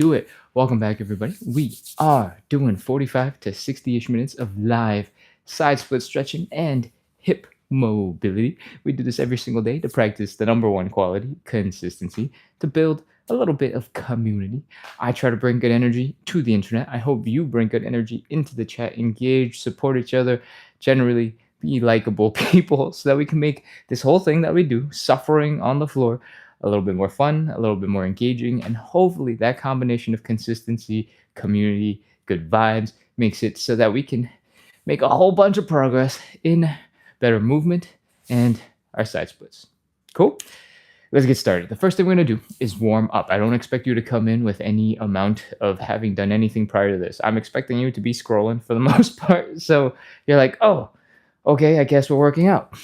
do it. Welcome back, everybody. We are doing 45 to 60-ish minutes of live side split stretching and hip mobility. We do this every single day to practice the number one quality, consistency, to build a little bit of community. I try to bring good energy to the internet. I hope you bring good energy into the chat, engage, support each other, generally be likable people so that we can make this whole thing that we do, suffering on the floor, a little bit more fun, a little bit more engaging, and hopefully that combination of consistency, community, good vibes makes it so that we can make a whole bunch of progress in better movement and our side splits. Cool? Let's get started. The first thing we're going to do is warm up. I don't expect you to come in with any amount of having done anything prior to this. I'm expecting you to be scrolling for the most part. So you're like, oh, okay, I guess we're working out.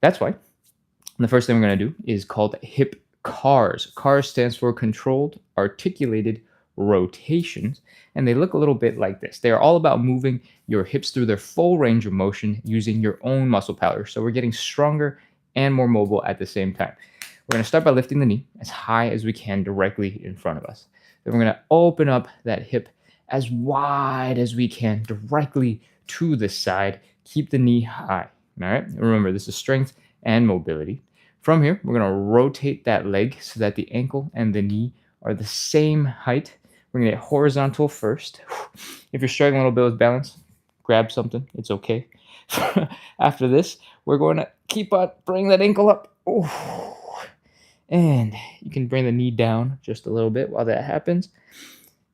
That's fine. The first thing we're going to do is called hip CARs. CARs stands for controlled articulated rotations, and they look a little bit like this. They are all about moving your hips through their full range of motion using your own muscle power. So we're getting stronger and more mobile at the same time. We're going to start by lifting the knee as high as we can directly in front of us. Then we're going to open up that hip as wide as we can directly to the side. Keep the knee high. All right. Remember, this is strength and mobility. From here, we're going to rotate that leg so that the ankle and the knee are the same height. We're going to get horizontal first. If you're struggling a little bit with balance, grab something. It's okay. After this, we're going to keep on bringing that ankle up. Ooh. And you can bring the knee down just a little bit while that happens.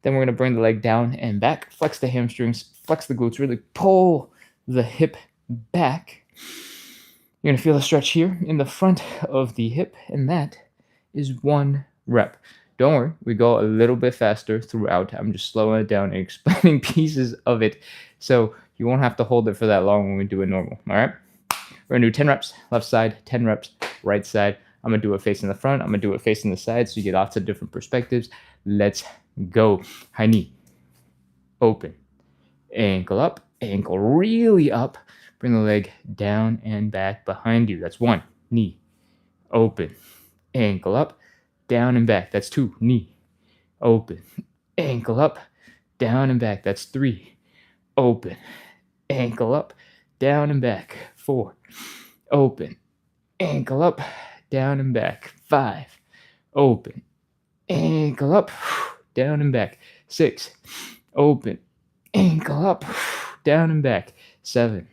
Then we're going to bring the leg down and back, flex the hamstrings, flex the glutes, really pull the hip back. You're going to feel a stretch here in the front of the hip, and that is 1 rep. Don't worry, we go a little bit faster throughout. I'm just slowing it down and explaining pieces of it, so you won't have to hold it for that long when we do it normal, all right? We're going to do 10 reps, left side, 10 reps, right side. I'm going to do it facing the front. I'm going to do it facing the side so you get lots of different perspectives. Let's go. High knee, open, ankle up, ankle really up. Bring the leg down and back behind you. That's 1. Knee, open, ankle up, down and back. That's 2. Knee, open, ankle up, down and back. That's 3. Open, ankle up, down and back. 4. Open, ankle up, down and back. 5. Open, ankle up, down and back. 6. Open, ankle up, down and back. 7.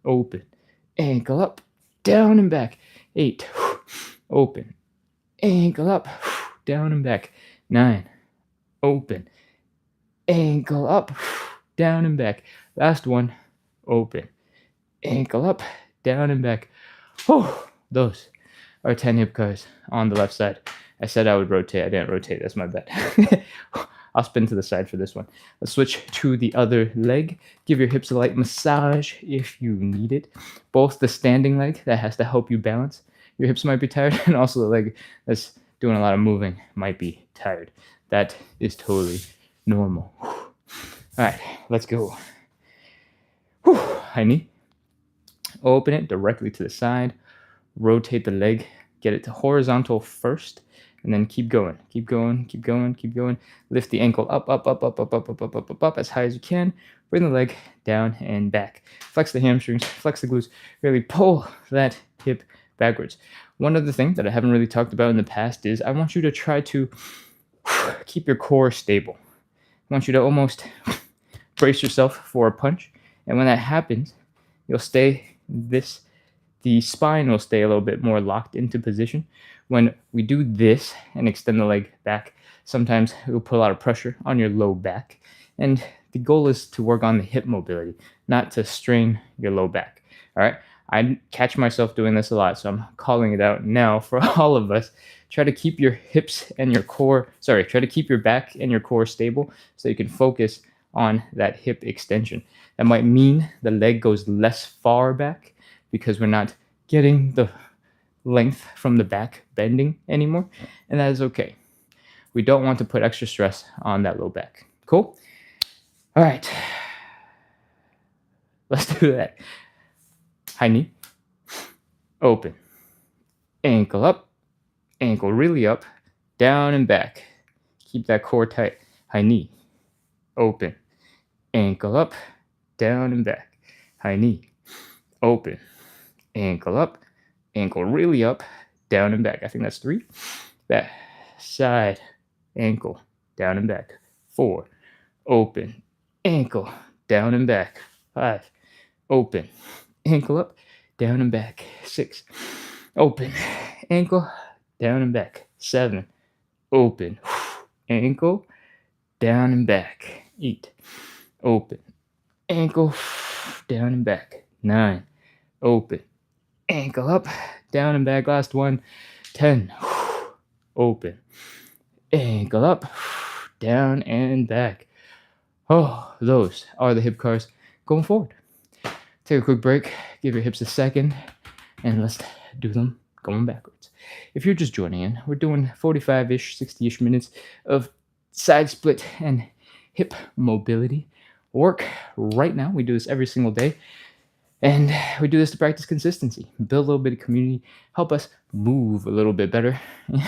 Open, ankle up, down and back. 8. Open, ankle up, down and back. 9. Open, ankle up, down and back. Last one. Open, ankle up, down and back. Oh, those are 10 hip CARs on the left side. I said I would rotate. I didn't rotate. That's my bad. I'll spin to the side for this one. Let's switch to the other leg. Give your hips a light massage if you need it. Both the standing leg that has to help you balance. Your hips might be tired, and also the leg that's doing a lot of moving might be tired. That is totally normal. All right, let's go. High knee. Open it directly to the side. Rotate the leg. Get it to horizontal first. And then keep going, keep going, keep going, keep going. Lift the ankle up, up, up, up, up, up, up, up, up, up, up as high as you can. Bring the leg down and back. Flex the hamstrings, flex the glutes. Really pull that hip backwards. One other thing that I haven't really talked about in the past is I want you to try to keep your core stable. I want you to almost brace yourself for a punch. And when that happens, you'll stay the spine will stay a little bit more locked into position. When we do this and extend the leg back, sometimes it will put a lot of pressure on your low back. And the goal is to work on the hip mobility, not to strain your low back. All right. I catch myself doing this a lot, so I'm calling it out now for all of us. Try to keep your hips and your core, try to keep your back and your core stable so you can focus on that hip extension. That might mean the leg goes less far back because we're not getting the length from the back bending anymore, and that is okay. We don't want to put extra stress on that low back. Cool? All right. Let's do that. High knee. Open. Ankle up. Ankle really up. Down and back. Keep that core tight. High knee, open, ankle up, down and back. High knee, open, ankle up, ankle really up, down and back. I think that's 3. Back, side, ankle, down and back. 4, open, ankle, down and back. 5, open, ankle up, down and back. 6, open, ankle, down and back. 7, open, ankle, down and back. 8, open, ankle, down and back. 9, open, ankle up, down and back. Last one. 10, open, ankle up, down and back. Oh, those are the hip cars going forward. Take a quick break, give your hips a second, and let's do them going backwards. If you're just joining in, we're doing 45-ish, 60-ish minutes of side split and hip mobility work right now. We do this every single day, and we do this to practice consistency, build a little bit of community, help us move a little bit better,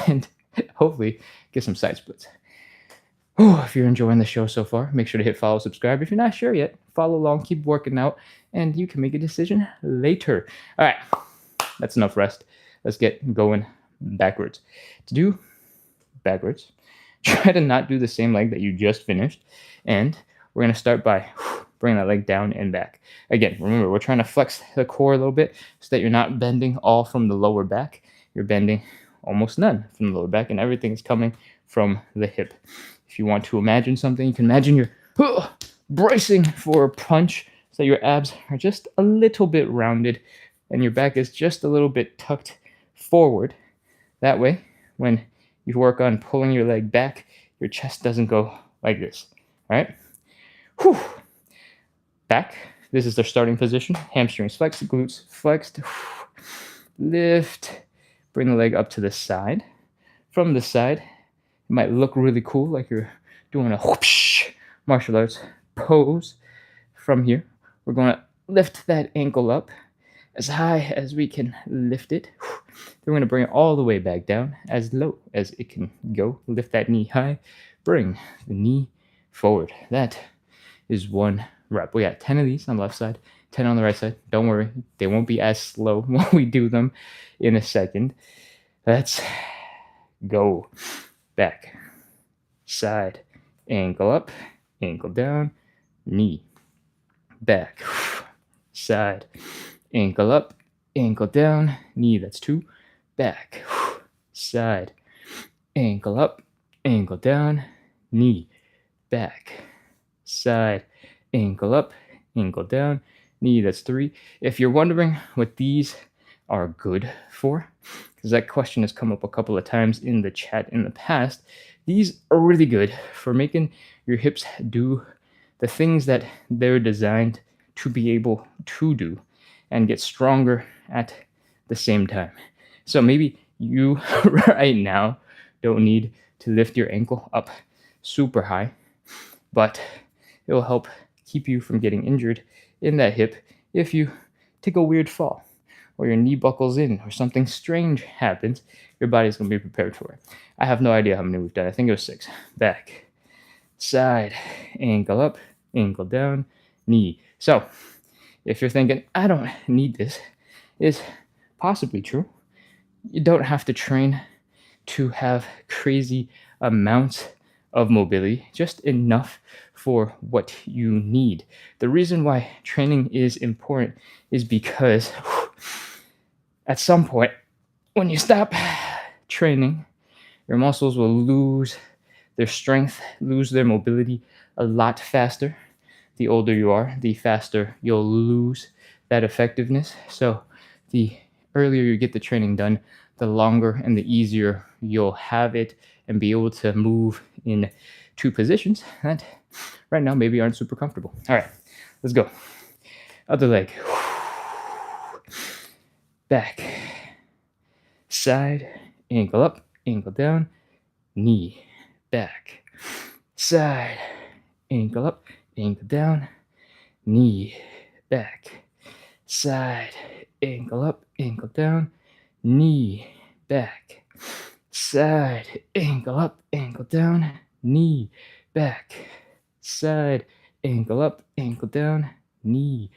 and hopefully get some side splits. If you're enjoying the show so far, make sure to hit follow, subscribe. If you're not sure yet, follow along, keep working out, and you can make a decision later. All right, that's enough rest. Let's get going backwards. To do backwards, try to not do the same leg that you just finished, and we're going to start by bringing that leg down and back. Again, remember, we're trying to flex the core a little bit so that you're not bending all from the lower back. You're bending almost none from the lower back, and everything is coming from the hip. If you want to imagine something, you can imagine you're bracing for a punch so that your abs are just a little bit rounded and your back is just a little bit tucked forward. That way, when you work on pulling your leg back, your chest doesn't go like this. All right? Back. This is the starting position. Hamstrings flexed, glutes flexed. Lift. Bring the leg up to the side. From the side, it might look really cool, like you're doing a whoosh martial arts pose. From here, we're going to lift that ankle up as high as we can lift it. Then we're going to bring it all the way back down, as low as it can go. Lift that knee high. Bring the knee forward. That is 1 rep. We got 10 of these on the left side, 10 on the right side. Don't worry, they won't be as slow when we do them in a second. Let's go. Back, side, ankle up, ankle down, knee, back, side, ankle up, ankle down, knee, that's 2, back, side, ankle up, ankle down, knee, back, side, ankle up, ankle down, knee, that's 3. If you're wondering what these are good for, because that question has come up a couple of times in the chat in the past, these are really good for making your hips do the things that they're designed to be able to do and get stronger at the same time. So maybe you right now don't need to lift your ankle up super high, but it will help keep you from getting injured in that hip if you take a weird fall, or your knee buckles in, or something strange happens. Your body's going to be prepared for it. I have no idea how many we've done. I think it was 6. Back, side, ankle up, ankle down, knee. So if you're thinking, I don't need this, it's possibly true. You don't have to train to have crazy amounts of mobility, just enough for what you need. The reason why training is important is because at some point, when you stop training, your muscles will lose their strength, lose their mobility a lot faster. The older you are, the faster you'll lose that effectiveness. So the earlier you get the training done, the longer and the easier you'll have it and be able to move in 2 positions that right now maybe aren't super comfortable. All right, let's go. Other leg. Back, side, ankle up, ankle down, knee, back, side, ankle up, ankle down, knee, back, side, ankle up, ankle down, knee, back, side, ankle up, ankle down, knee, back, side, ankle up, ankle down, knee,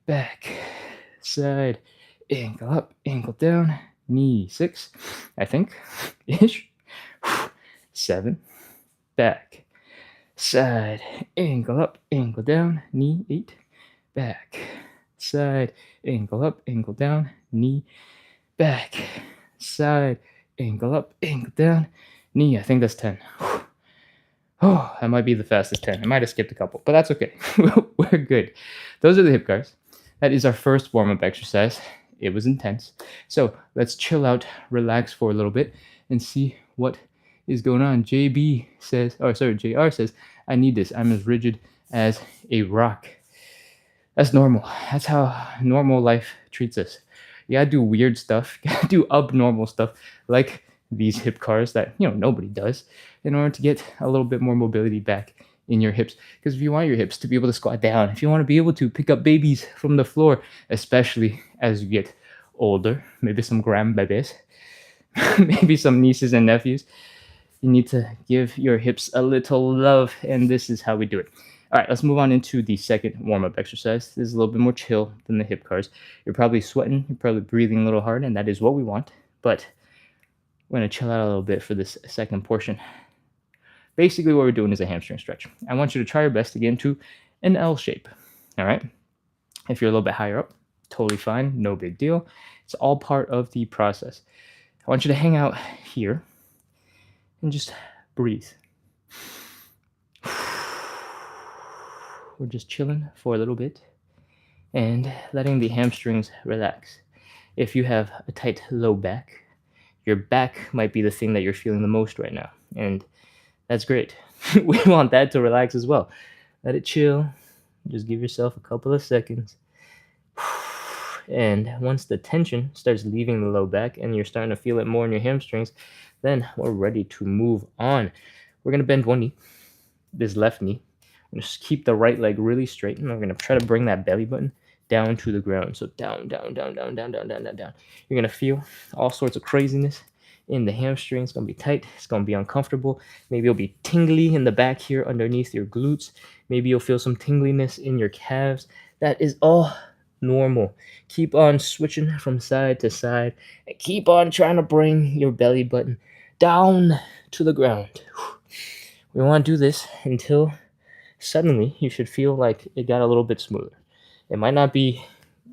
back, side, ankle up, ankle down, knee. 6, I think, ish. 7, back, side, ankle up, ankle down, knee. 8, back, side, ankle up, ankle down, knee, back, side, ankle up, ankle down, knee. I think that's 10. Oh, that might be the fastest 10. I might have skipped a couple, but that's okay. We're good. Those are the hip guards. That is our first warm up exercise. It was intense. So let's chill out, relax for a little bit, and see what is going on. JR says, I need this. I'm as rigid as a rock. That's normal. That's how normal life treats us. You gotta do weird stuff. You gotta do abnormal stuff like these hip cars that nobody does in order to get a little bit more mobility back in your hips. Because if you want your hips to be able to squat down, if you want to be able to pick up babies from the floor, especially as you get older, maybe some grandbabies, maybe some nieces and nephews, you need to give your hips a little love, and this is how we do it. All right, let's move on into the second warm-up exercise. This is a little bit more chill than the hip cars. You're probably sweating, you're probably breathing a little hard, and that is what we want. But we're going to chill out a little bit for this second portion. Basically, what we're doing is a hamstring stretch. I want you to try your best to get into an L shape. All right? If you're a little bit higher up, totally fine, no big deal. It's all part of the process. I want you to hang out here and just breathe. We're just chilling for a little bit and letting the hamstrings relax. If you have a tight low back, your back might be the thing that you're feeling the most right now. And that's great. We want that to relax as well. Let it chill. Just give yourself a couple of seconds. And once the tension starts leaving the low back and you're starting to feel it more in your hamstrings, then we're ready to move on. We're going to bend one knee, this left knee. Just keep the right leg really straight, and we're going to try to bring that belly button down to the ground. So down, down, down, down, down, down, down, down, down. You're going to feel all sorts of craziness in the hamstring. It's going to be tight. It's going to be uncomfortable. Maybe you'll be tingly in the back here underneath your glutes. Maybe you'll feel some tingliness in your calves. That is all normal. Keep on switching from side to side, and keep on trying to bring your belly button down to the ground. We want to do this until suddenly you should feel like it got a little bit smoother. It might not be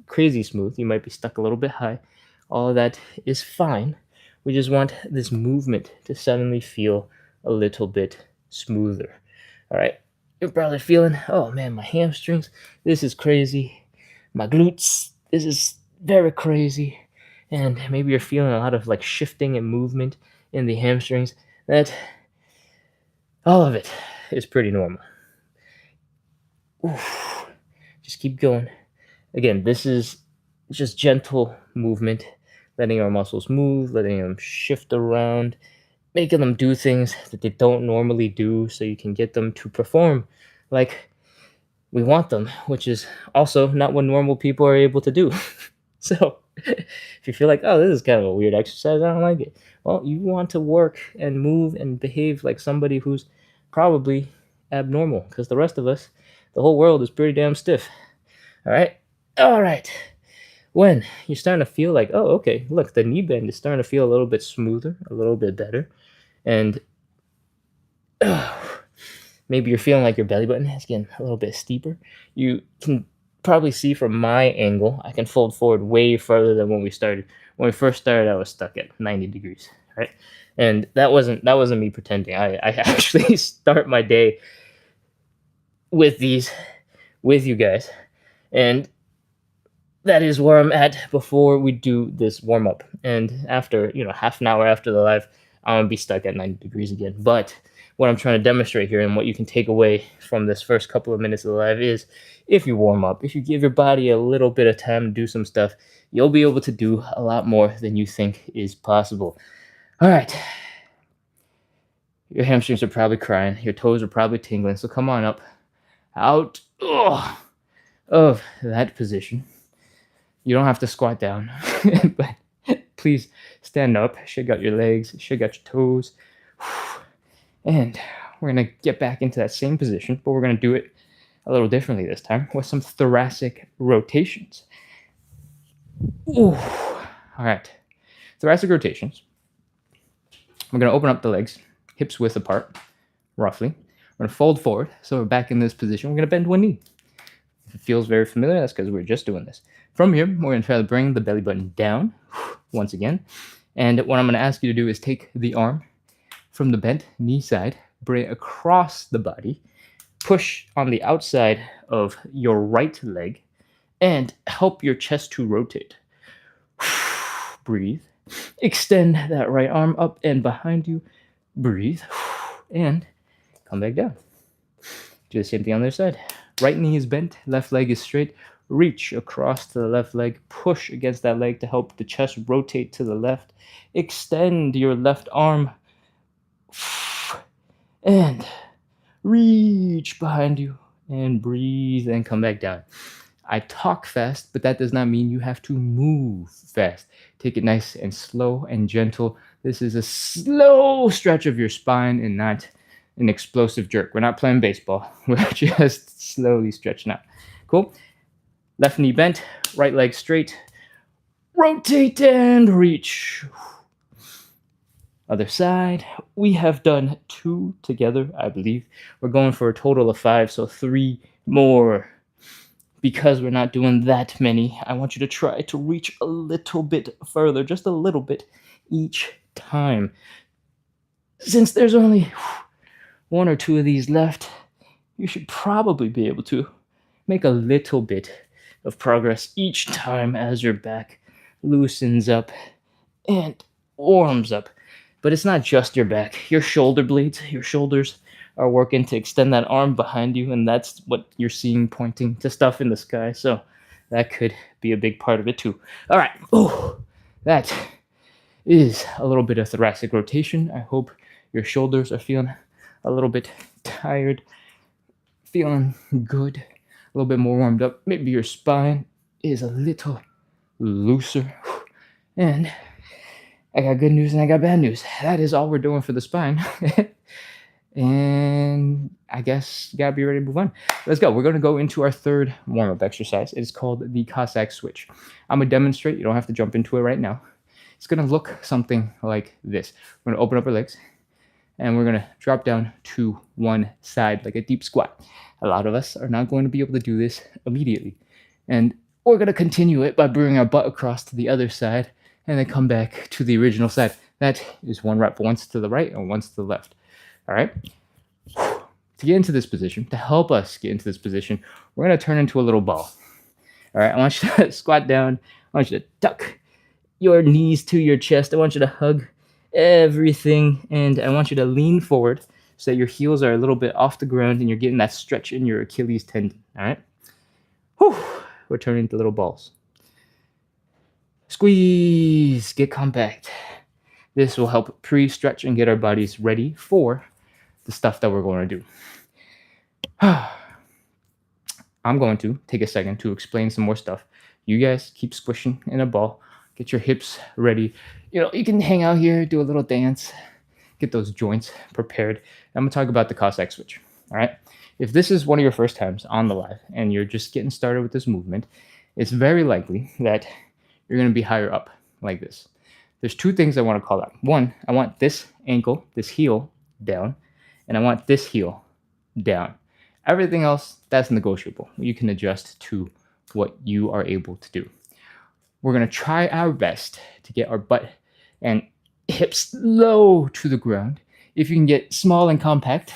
crazy smooth. You might be stuck a little bit high. All of that is fine. We just want this movement to suddenly feel a little bit smoother. All right. You're probably feeling, oh man, my hamstrings, this is crazy. My glutes, this is very crazy. And maybe you're feeling a lot of like shifting and movement in the hamstrings. That all of it is pretty normal. Oof. Just keep going. Again, this is just gentle movement, letting our muscles move, letting them shift around, making them do things that they don't normally do so you can get them to perform like we want them, which is also not what normal people are able to do. So if you feel like, oh, this is kind of a weird exercise, I don't like it. Well, you want to work and move and behave like somebody who's probably abnormal, because the rest of us, the whole world is pretty damn stiff. All right? All right. When you're starting to feel like, oh, okay, look, the knee bend is starting to feel a little bit smoother, a little bit better. And maybe you're feeling like your belly button is getting a little bit steeper. You can probably see from my angle, I can fold forward way further than when we started. When we first started, I was stuck at 90 degrees, right? And that wasn't me pretending. I actually start my day with these with you guys, and that is where I'm at before we do this warm up. And after half an hour after the live, I'm gonna be stuck at 90 degrees again. But what I'm trying to demonstrate here and what you can take away from this first couple of minutes of the live is, if you warm up, if you give your body a little bit of time to do some stuff, you'll be able to do a lot more than you think is possible. All right. Your hamstrings are probably crying. Your toes are probably tingling. So come on up out of that position. You don't have to squat down, but please stand up, shake out your legs, shake out your toes, and we're going to get back into that same position, but we're going to do it a little differently this time with some thoracic rotations. Ooh. All right. Thoracic rotations. We're going to open up the legs, hips width apart, roughly. We're going to fold forward. So we're back in this position. We're going to bend one knee. If it feels very familiar, that's because we're just doing this. From here, we're going to try to bring the belly button down once again. And what I'm going to ask you to do is take the arm from the bent knee side, bring it across the body, push on the outside of your right leg, and help your chest to rotate. Breathe. Extend that right arm up and behind you. Breathe. And come back down. Do the same thing on the other side. Right knee is bent, left leg is straight. Reach across to the left leg, push against that leg to help the chest rotate to the left. Extend your left arm and reach behind you and breathe and come back down. I talk fast, but that does not mean you have to move fast. Take it nice and slow and gentle. This is a slow stretch of your spine and not an explosive jerk. We're not playing baseball. We're just slowly stretching out. Cool? Left knee bent, right leg straight. Rotate and reach. Other side. We have done 2 together, I believe. We're going for a total of 5, so 3 more. Because we're not doing that many, I want you to try to reach a little bit further, just a little bit each time. Since there's only 1 or 2 of these left, you should probably be able to make a little bit of progress each time as your back loosens up and warms up. But it's not just your back. Your shoulder blades, your shoulders are working to extend that arm behind you, and that's what you're seeing pointing to stuff in the sky. So that could be a big part of it too. All right. Oh, that is a little bit of thoracic rotation. I hope your shoulders are feeling a little bit tired, feeling good, a little bit more warmed up. Maybe your spine is a little looser. And I got good news and I got bad news. That is all we're doing for the spine. And I guess you gotta be ready to move on. Let's go. We're gonna go into our third warm-up exercise. It is called the Cossack switch. I'm gonna demonstrate. You don't have to jump into it right now. It's gonna look something like this. We're gonna open up our legs and we're gonna drop down to one side like a deep squat. A lot of us are not going to be able to do this immediately. And we're gonna continue it by bringing our butt across to the other side and then come back to the original side. That is 1 rep, once to the right and once to the left. All right. To get into this position, to help us get into this position, we're going to turn into a little ball. All right. I want you to squat down. I want you to tuck your knees to your chest. I want you to hug everything. And I want you to lean forward so that your heels are a little bit off the ground and you're getting that stretch in your Achilles tendon. All right. Whew. We're turning into little balls. Squeeze. Get compact. This will help pre-stretch and get our bodies ready for the stuff that we're going to do. I'm going to take a second to explain some more stuff. You guys keep squishing in a ball. Get your hips ready. You can hang out here, do a little dance, get those joints prepared. I'm going to talk about the Cossack switch. All right. If this is one of your first times on the live and you're just getting started with this movement, it's very likely that you're going to be higher up like this. There's 2 things I want to call out. 1, I want this ankle, this heel down, and I want this heel down. Everything else, that's negotiable. You can adjust to what you are able to do. We're going to try our best to get our butt and hips low to the ground. If you can get small and compact,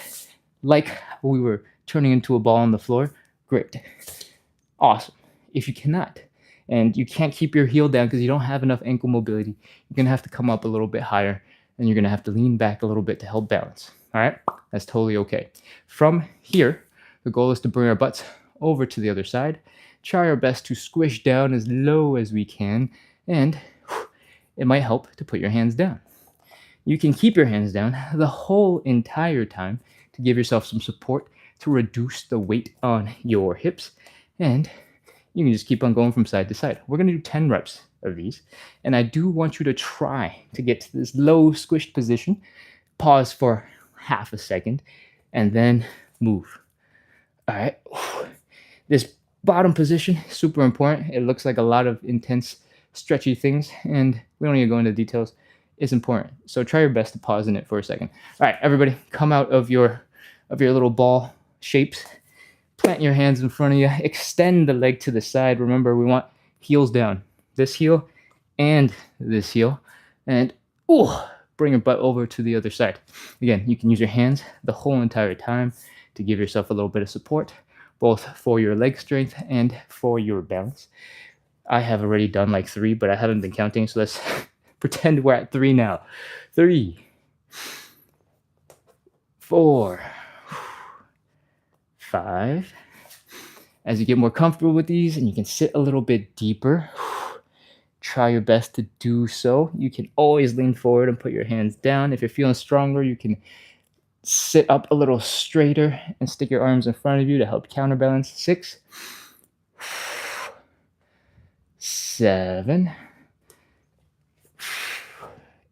like we were turning into a ball on the floor, great. Awesome. If you cannot, and you can't keep your heel down because you don't have enough ankle mobility, you're going to have to come up a little bit higher, and you're going to have to lean back a little bit to help balance. All right? That's totally okay. From here, the goal is to bring our butts over to the other side, try our best to squish down as low as we can, and it might help to put your hands down. You can keep your hands down the whole entire time to give yourself some support to reduce the weight on your hips, and you can just keep on going from side to side. We're going to do 10 reps of these, and I do want you to try to get to this low squished position. Pause for half a second. and then move. All right. This bottom position, super important. It looks like a lot of intense, stretchy things, and we don't need to go into details. It's important. So try your best to pause in it for a second. All right, everybody, come out of your little ball shapes. Plant your hands in front of you. Extend the leg to the side. Remember, we want heels down. This heel and this heel. And bring your butt over to the other side. Again, you can use your hands the whole entire time to give yourself a little bit of support, both for your leg strength and for your balance. I have already done like 3, but I haven't been counting, so let's pretend we're at 3 now. 3, 4, 5. As you get more comfortable with these and you can sit a little bit deeper, try your best to do so. You can always lean forward and put your hands down. If you're feeling stronger, you can sit up a little straighter and stick your arms in front of you to help counterbalance. 6, 7,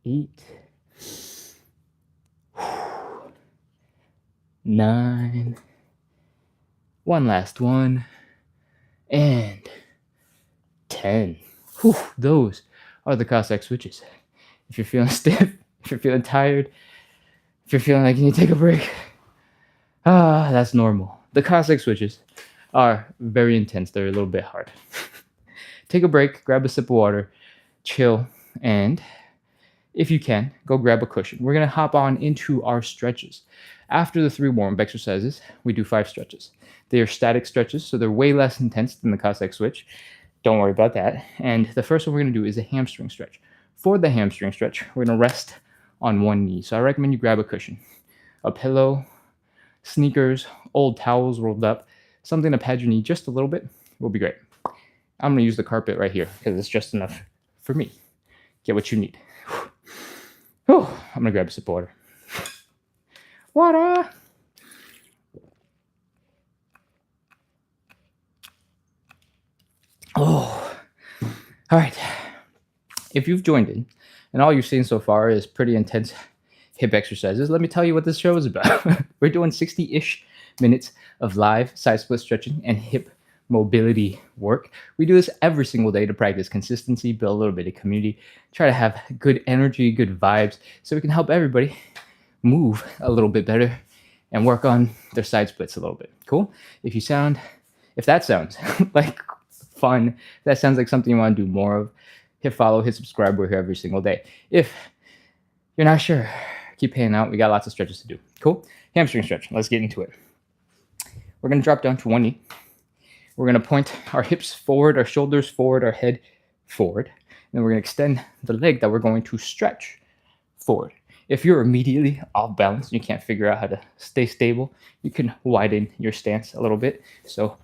8, 9, one last one, and 10. Whew, those are the Cossack switches. If you're feeling stiff, if you're feeling tired, if you're feeling like you need to take a break, that's normal. The Cossack switches are very intense. They're a little bit hard. Take a break, grab a sip of water, chill, and if you can, go grab a cushion. We're going to hop on into our stretches. After the 3 warm-up exercises, we do 5 stretches. They are static stretches, so they're way less intense than the Cossack switch. Don't worry about that. And the first one we're going to do is a hamstring stretch. For the hamstring stretch, we're going to rest on one knee. So I recommend you grab a cushion, a pillow, sneakers, old towels rolled up, something to pad your knee just a little bit will be great. I'm going to use the carpet right here because it's just enough for me. Get what you need. I'm going to grab a sip of water. Water! All right. If you've joined in and all you've seen so far is pretty intense hip exercises, let me tell you what this show is about. We're doing 60-ish minutes of live side split stretching and hip mobility work. We do this every single day to practice consistency, build a little bit of community, try to have good energy, good vibes, so we can help everybody move a little bit better and work on their side splits a little bit. Cool? If that sounds like fun, that sounds like something you want to do more of, hit follow, hit subscribe. We're here every single day. If you're not sure, keep hanging out. We got lots of stretches to do. Cool? Hamstring stretch. Let's get into it. We're going to drop down to one knee. We're going to point our hips forward, our shoulders forward, our head forward. And then we're going to extend the leg that we're going to stretch forward. If you're immediately off balance and you can't figure out how to stay stable, you can widen your stance a little bit. So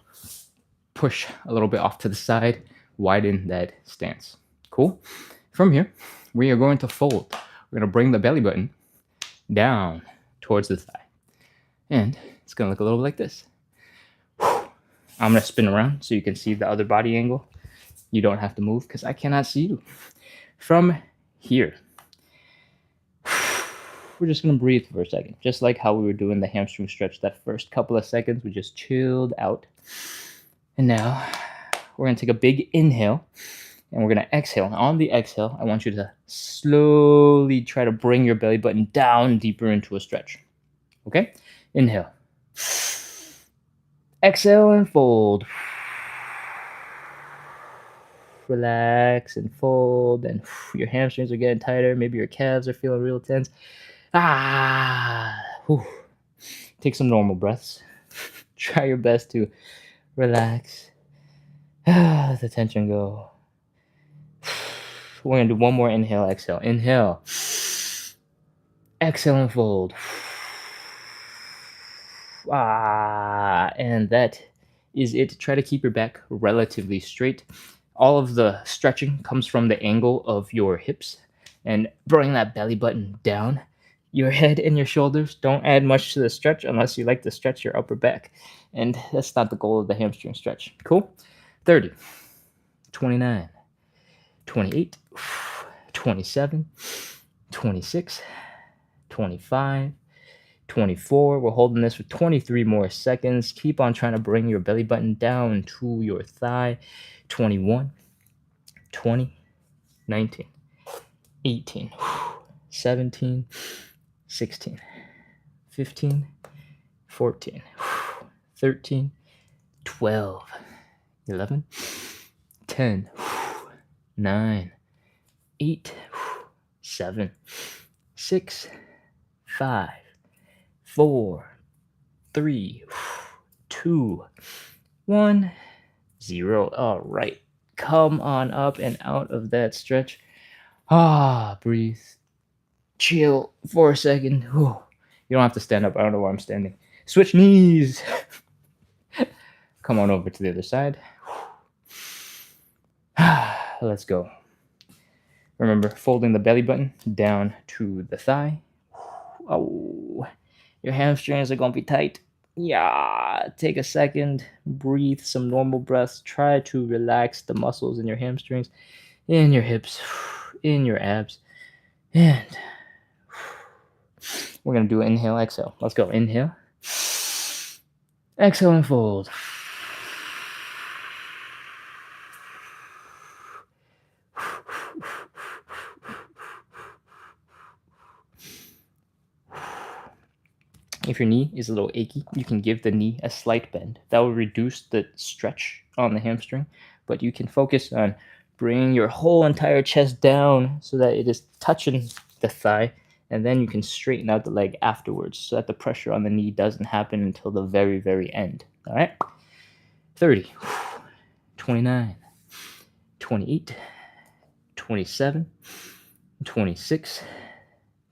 push a little bit off to the side, widen that stance. Cool? From here, we are going to fold. We're going to bring the belly button down towards the thigh. And it's going to look a little like this. I'm going to spin around so you can see the other body angle. You don't have to move because I cannot see you. From here, we're just going to breathe for a second. Just like how we were doing the hamstring stretch that first couple of seconds. We just chilled out. And now we're going to take a big inhale and we're going to exhale. And on the exhale, I want you to slowly try to bring your belly button down deeper into a stretch. Okay? Inhale. Exhale and fold. Relax and fold. And your hamstrings are getting tighter. Maybe your calves are feeling real tense. Take some normal breaths. Try your best to relax. Let the tension go. We're going to do one more inhale, exhale. Inhale. Exhale and fold. And that is it. Try to keep your back relatively straight. All of the stretching comes from the angle of your hips. And bring that belly button down. Your head and your shoulders. Don't add much to the stretch unless you like to stretch your upper back. And that's not the goal of the hamstring stretch. Cool? 30, 29, 28, 27, 26, 25, 24. We're holding this for 23 more seconds. Keep on trying to bring your belly button down to your thigh. 21, 20, 19, 18, 17, 16, 15, 14, 13, 12, 11, 10, 9, 8, 7, 6, 5, 4, 3, 2, 1, 0. All right. Come on up and out of that stretch. Breathe. Chill for a second. Whew. You don't have to stand up. I don't know why I'm standing. Switch knees. Come on over to the other side. Let's go. Remember, folding the belly button down to the thigh. Oh, your hamstrings are going to be tight. Yeah, take a second, breathe some normal breaths. Try to relax the muscles in your hamstrings, in your hips, in your abs. And we're going to do inhale, exhale. Let's go. Inhale. Exhale and fold. If your knee is a little achy, you can give the knee a slight bend. That will reduce the stretch on the hamstring, but you can focus on bringing your whole entire chest down so that it is touching the thigh, and then you can straighten out the leg afterwards so that the pressure on the knee doesn't happen until the very, very end. All right? 30, 29, 28, 27, 26,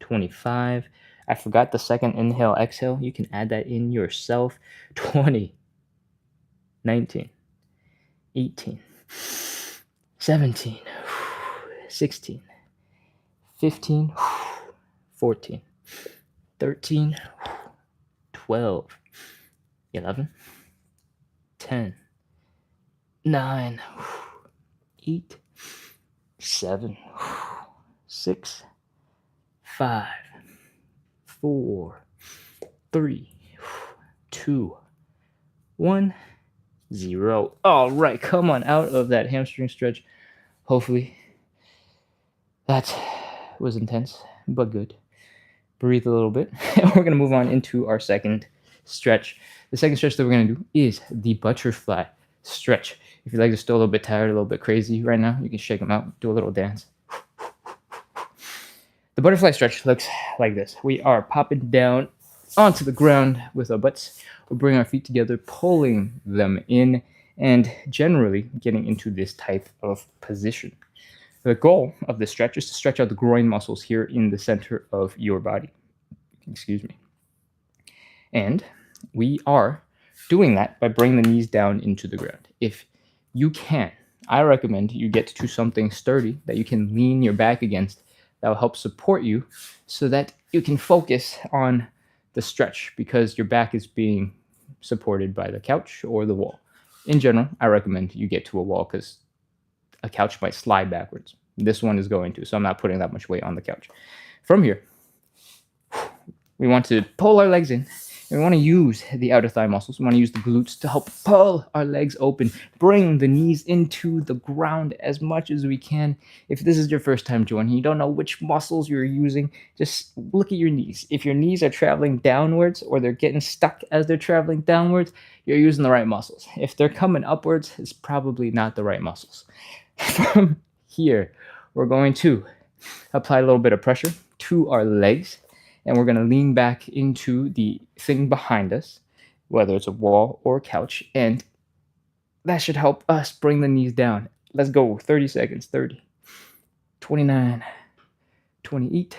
25. I forgot the second inhale, exhale. You can add that in yourself. 20, 19, 18, 17, 16, 15, 14, 13, 12, 11, 10, 9, 8, 7, 6, 5, 4, 3, 2, 1, 0. All right, come on out of that hamstring stretch. Hopefully that was intense, but good. Breathe a little bit. And we're going to move on into our second stretch. The second stretch that we're going to do is the butterfly stretch. If your legs are still a little bit tired, a little bit crazy right now, you can shake them out, do a little dance. The butterfly stretch looks like this. We are popping down onto the ground with our butts. We'll bring our feet together, pulling them in, and generally getting into this type of position. The goal of this stretch is to stretch out the groin muscles here in the center of your body. Excuse me. And we are doing that by bringing the knees down into the ground. If you can, I recommend you get to something sturdy that you can lean your back against. That will help support you so that you can focus on the stretch because your back is being supported by the couch or the wall. In general, I recommend you get to a wall because a couch might slide backwards. This one is going to, so I'm not putting that much weight on the couch. From here, we want to pull our legs in. And we want to use the outer thigh muscles. We want to use the glutes to help pull our legs open. Bring the knees into the ground as much as we can. If this is your first time joining, you don't know which muscles you're using, just look at your knees. If your knees are traveling downwards or they're getting stuck as they're traveling downwards, you're using the right muscles. If they're coming upwards, it's probably not the right muscles. From here, we're going to apply a little bit of pressure to our legs. And we're going to lean back into the thing behind us, whether it's a wall or a couch. And that should help us bring the knees down. Let's go. 30 seconds. 30, 29, 28,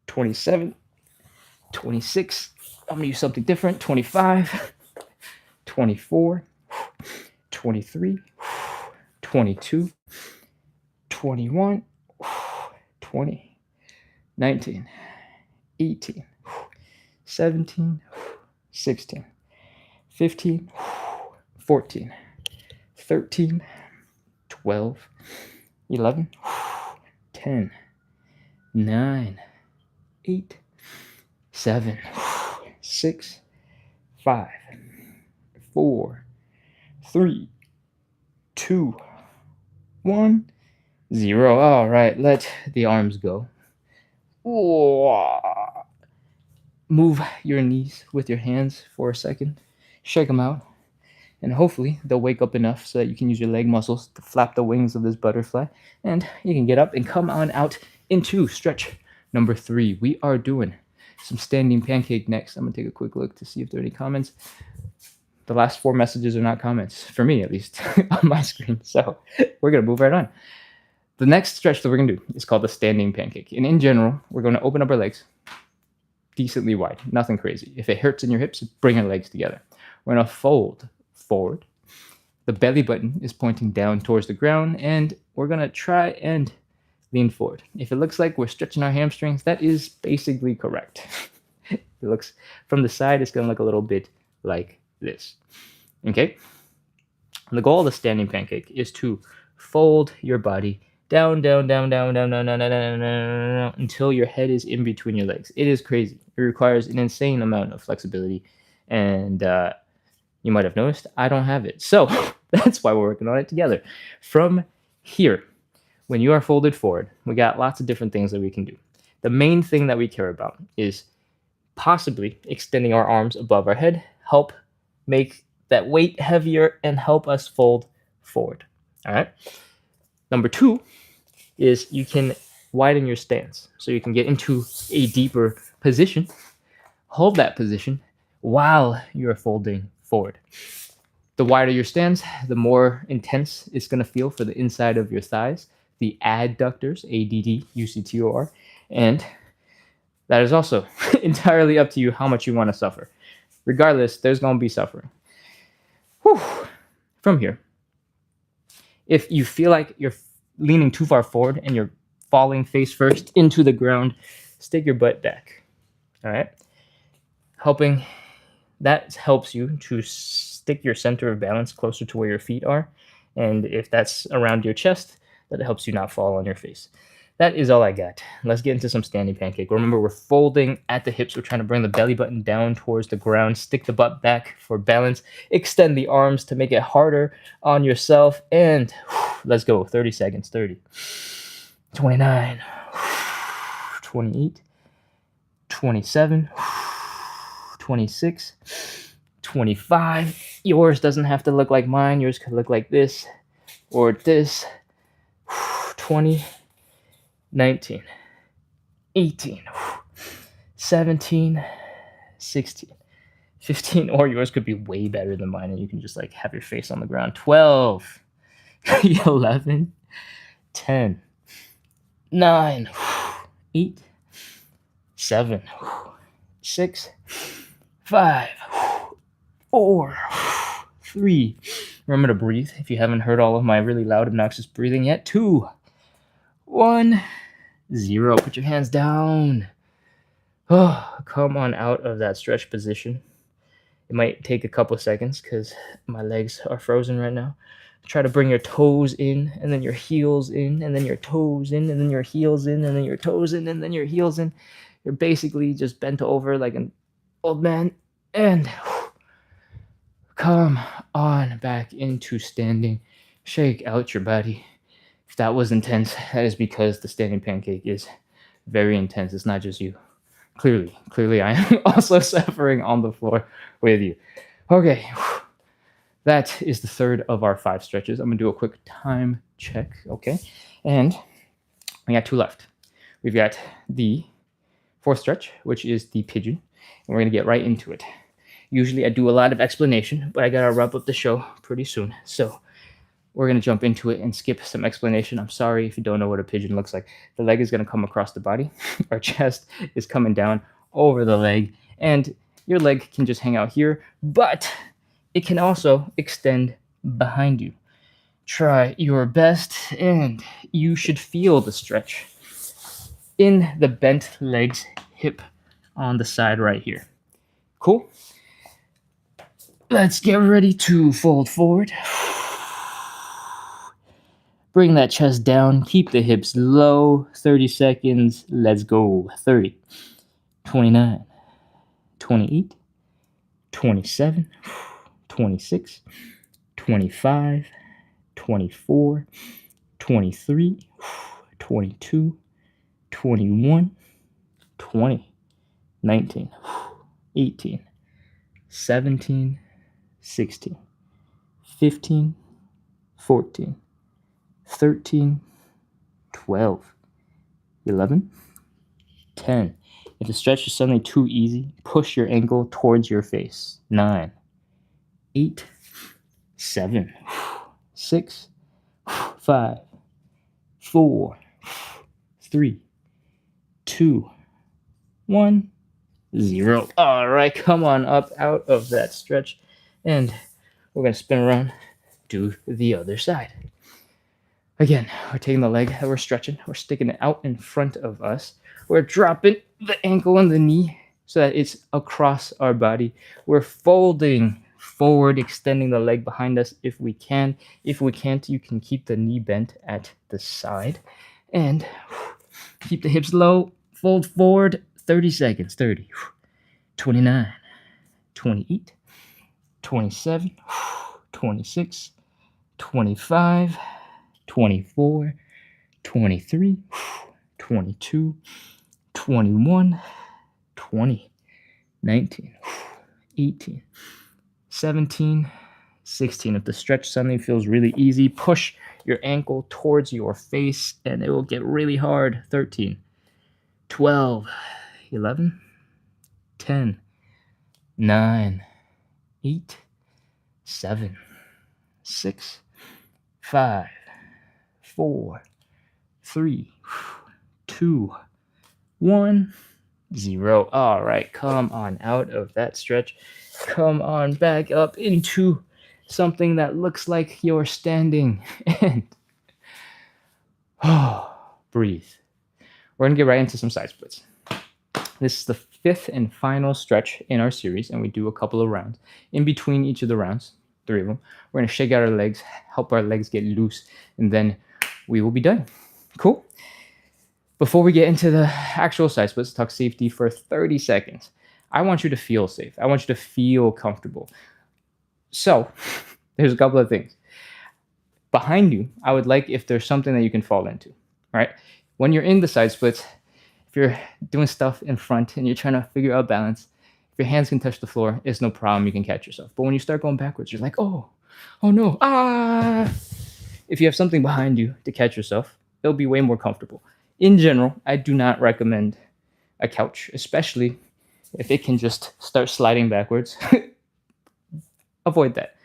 27, 26. I'm going to use something different. 25, 24, 23, 22, 21, 20, 19. 18, 17, 16, 15, 14, 13, 12, 11, 10, 9, 8, 7, 6, 5, 4, 3, 2, 1, 0. All right, let the arms go. Move your knees with your hands for a second. Shake them out. And hopefully they'll wake up enough so that you can use your leg muscles to flap the wings of this butterfly. And you can get up and come on out into stretch number 3. We are doing some standing pancake next. I'm going to take a quick look to see if there are any comments. The last 4 messages are not comments, for me at least, on my screen. So we're going to move right on. The next stretch that we're going to do is called the standing pancake. And in general, we're going to open up our legs decently wide, nothing crazy. If it hurts in your hips, bring your legs together. We're going to fold forward. The belly button is pointing down towards the ground, and we're going to try and lean forward. If it looks like we're stretching our hamstrings, that is basically correct. It looks from the side, it's going to look a little bit like this. Okay? The goal of the standing pancake is to fold your body down, down, down, down, down, down, down, down, down, down, until your head is in between your legs. It is crazy. It requires an insane amount of flexibility, and you might have noticed I don't have it. So that's why we're working on it together. From here, when you are folded forward, we got lots of different things that we can do. The main thing that we care about is possibly extending our arms above our head, help make that weight heavier and help us fold forward. All right. Number 2 is you can widen your stance so you can get into a deeper position. Hold that position while you're folding forward. The wider your stance, the more intense it's going to feel for the inside of your thighs, the adductors, ADDUCTOR, and that is also entirely up to you how much you want to suffer. Regardless, there's going to be suffering. Whew. From here, if you feel like you're leaning too far forward and you're falling face first into the ground, stick your butt back. All right? That helps you to stick your center of balance closer to where your feet are. And if that's around your chest, that helps you not fall on your face. That is all I got. Let's get into some standing pancake. Remember, we're folding at the hips. We're trying to bring the belly button down towards the ground. Stick the butt back for balance. Extend the arms to make it harder on yourself. And let's go. 30 seconds. 30. 29. 28. 27. 26. 25. Yours doesn't have to look like mine. Yours could look like this or this. 20. 19, 18, 17, 16, 15, or yours could be way better than mine and you can just like have your face on the ground. 12, 11, 10, 9, 8, 7, 6, 5, 4, 3. Remember to breathe if you haven't heard all of my really loud, obnoxious breathing yet. 2, 1, 0. Put your hands down. Oh, come on out of that stretch position. It might take a couple seconds because my legs are frozen right now. Try to bring your toes in, and then your heels in, and then your toes in, and then your heels in, and then your toes in, and then your heels in. You're basically just bent over like an old man. And come on back into standing. Shake out your body. If that was intense, that is because the standing pancake is very intense. It's not just you. Clearly I am also suffering on the floor with you. Okay, that is the third of our 5 stretches. I'm going to do a quick time check, okay? And we got 2 left. We've got the 4th stretch, which is the pigeon, and we're going to get right into it. Usually I do a lot of explanation, but I got to wrap up the show pretty soon, so we're going to jump into it and skip some explanation. I'm sorry if you don't know what a pigeon looks like. The leg is going to come across the body. Our chest is coming down over the leg. And your leg can just hang out here, but it can also extend behind you. Try your best, and you should feel the stretch in the bent legs, hip on the side right here. Cool? Let's get ready to fold forward. Bring that chest down. Keep the hips low. 30 seconds. Let's go. 30, 29, 28, 27, 26, 25, 24, 23, 22, 21, 20, 19, 18, 17, 16, 15, 14, 13, 12, 11, 10. If the stretch is suddenly too easy, push your ankle towards your face. 9, 8, 7, 6, 5, 4, 3, 2, 1, 0. All right, come on up out of that stretch. And we're going to spin around, do the other side. Again, we're taking the leg that we're stretching, we're sticking it out in front of us. We're dropping the ankle and the knee so that it's across our body. We're folding forward, extending the leg behind us if we can. If we can't, you can keep the knee bent at the side. And keep the hips low, fold forward, 30 seconds, 30, 29, 28, 27, 26, 25, 24, 23, 22, 21, 20, 19, 18, 17, 16. If the stretch suddenly feels really easy, push your ankle towards your face and it will get really hard. 13, 12, 11, 10, 9, 8, 7, 6, 5, 4, 3, 2, 1, 0. All right, come on out of that stretch. Come on back up into something that looks like you're standing. And breathe. We're going to get right into some side splits. This is the fifth and final stretch in our series, and we do a couple of rounds. In between each of the rounds, 3 of them, we're going to shake out our legs, help our legs get loose, and then we will be done. Cool? Before we get into the actual side splits, talk safety for 30 seconds. I want you to feel safe. I want you to feel comfortable. So, there's a couple of things. Behind you, I would like if there's something that you can fall into, right? When you're in the side splits, if you're doing stuff in front and you're trying to figure out balance, if your hands can touch the floor, it's no problem. You can catch yourself. But when you start going backwards, you're like, oh no, If you have something behind you to catch yourself, it'll be way more comfortable. In general, I do not recommend a couch, especially if it can just start sliding backwards. Avoid that.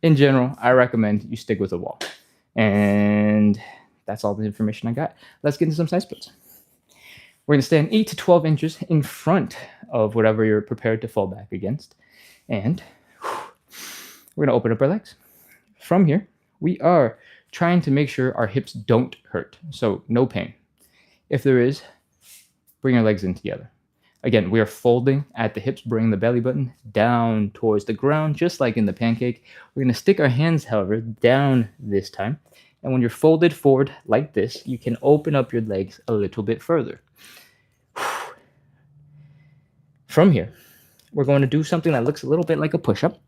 In general, I recommend you stick with a wall. And that's all the information I got. Let's get into some side splits. We're going to stand 8 to 12 inches in front of whatever you're prepared to fall back against. And we're going to open up our legs. From here, we are trying to make sure our hips don't hurt. So no pain. If there is, bring your legs in together. Again, we are folding at the hips, bring the belly button down towards the ground, just like in the pancake. We're going to stick our hands, however, down this time. And when you're folded forward like this, you can open up your legs a little bit further. From here, we're going to do something that looks a little bit like a push-up.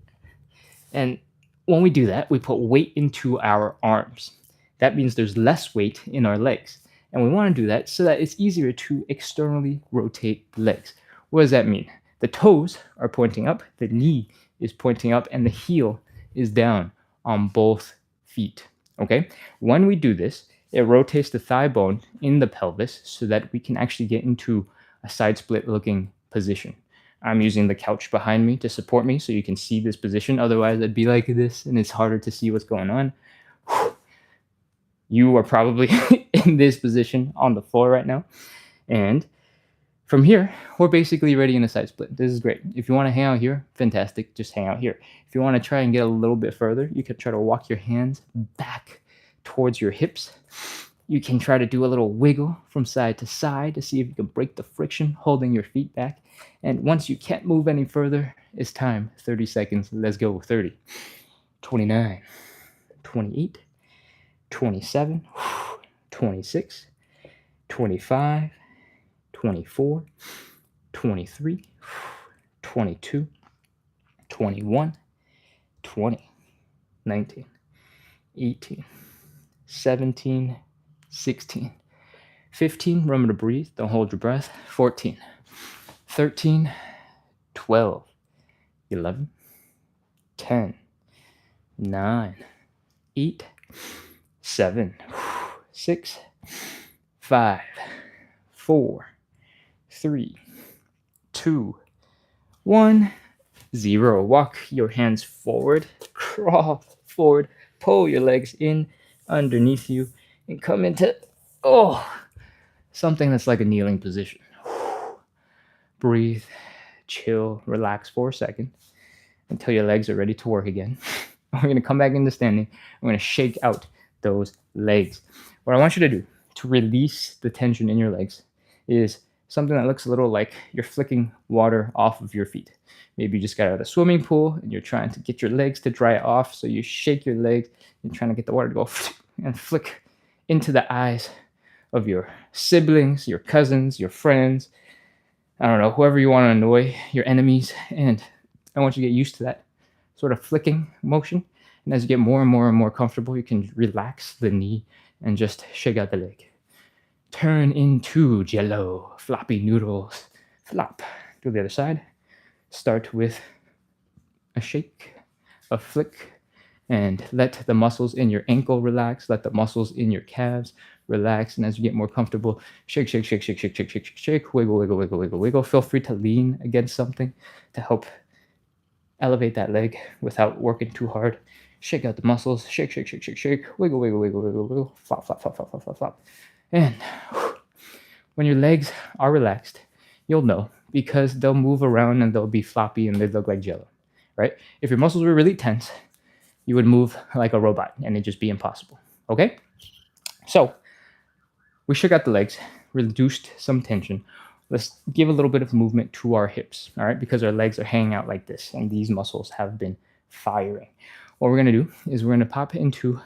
And when we do that, we put weight into our arms. That means there's less weight in our legs. And we want to do that so that it's easier to externally rotate the legs. What does that mean? The toes are pointing up, the knee is pointing up, and the heel is down on both feet. Okay? When we do this, it rotates the thigh bone in the pelvis so that we can actually get into a side split looking position. I'm using the couch behind me to support me so you can see this position. Otherwise, I'd be like this and it's harder to see what's going on. You are probably in this position on the floor right now. And from here, we're basically ready in a side split. This is great. If you want to hang out here, fantastic. Just hang out here. If you want to try and get a little bit further, you could try to walk your hands back towards your hips. You can try to do a little wiggle from side to side to see if you can break the friction holding your feet back. And once you can't move any further, it's time. 30 seconds. Let's go. 30, 29, 28, 27, 26, 25, 24, 23, 22, 21, 20, 19, 18, 17, 16, 15. Remember to breathe. Don't hold your breath. 14, 13, 12, 11, 10, 9, 8, 7, 6, 5, 4, 3, 2, 1, 0. Walk your hands forward, crawl forward, pull your legs in underneath you, and come into something that's like a kneeling position. Breathe, chill, relax for a second until your legs are ready to work again. We're going to come back into standing. We're going to shake out those legs. What I want you to do to release the tension in your legs is something that looks a little like you're flicking water off of your feet. Maybe you just got out of the swimming pool and you're trying to get your legs to dry off. So you shake your legs and trying to get the water to go and flick into the eyes of your siblings, your cousins, your friends, I don't know, whoever you want to annoy, your enemies. And I want you to get used to that sort of flicking motion. And as you get more and more and more comfortable, you can relax the knee and just shake out the leg. Turn into jello, floppy noodles, flop. Do the other side. Start with a shake, a flick, and let the muscles in your ankle relax. Let the muscles in your calves relax. And as you get more comfortable, shake, shake, shake, shake, shake, shake, shake, shake, shake, wiggle, wiggle, wiggle, wiggle, wiggle. Feel free to lean against something to help elevate that leg without working too hard. Shake out the muscles. Shake, shake, shake, shake, shake. Wiggle, wiggle, wiggle, wiggle, wiggle. Flop, flop, flop, flop, flop, flop, flop. And when your legs are relaxed, you'll know because they'll move around and they'll be floppy and they look like jello, right? If your muscles were really tense, you would move like a robot and it'd just be impossible, okay? So we shook out the legs, reduced some tension. Let's give a little bit of movement to our hips, all right? Because our legs are hanging out like this and these muscles have been firing. What we're gonna do is we're gonna pop into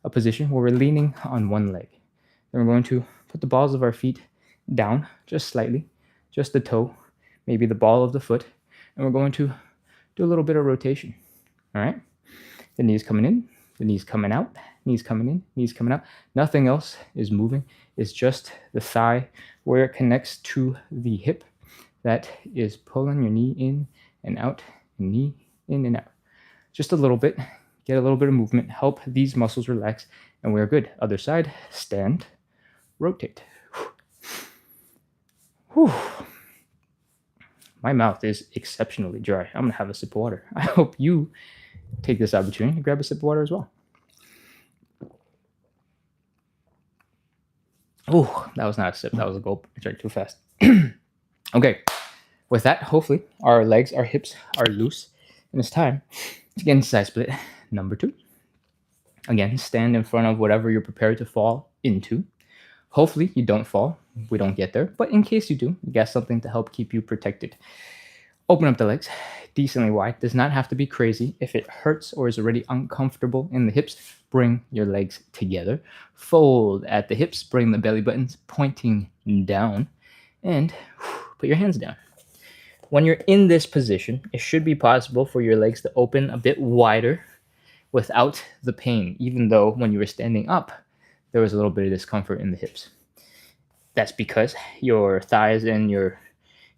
a position where we're leaning on one leg. Then we're going to put the balls of our feet down just slightly, just the toe, maybe the ball of the foot, and we're going to do a little bit of rotation, all right? The knees coming in, the knees coming out, knees coming in, knees coming out. Nothing else is moving. It's just the thigh where it connects to the hip that is pulling your knee in and out, knee in and out. Just a little bit. Get a little bit of movement. Help these muscles relax, and we're good. Other side, stand, rotate. Whew. My mouth is exceptionally dry. I'm going to have a sip of water. I hope you take this opportunity to grab a sip of water as well. Oh, that was not a sip. That was a gulp. I drank too fast. Okay. With that, hopefully, our legs, our hips are loose. And it's time to get into side split number 2. Again, stand in front of whatever you're prepared to fall into. Hopefully, you don't fall. We don't get there. But in case you do, you got something to help keep you protected. Open up the legs decently wide. Does not have to be crazy. If it hurts or is already uncomfortable in the hips, bring your legs together. Fold at the hips. Bring the belly buttons pointing down. And put your hands down. When you're in this position, it should be possible for your legs to open a bit wider without the pain, even though when you were standing up, there was a little bit of discomfort in the hips. That's because your thighs and your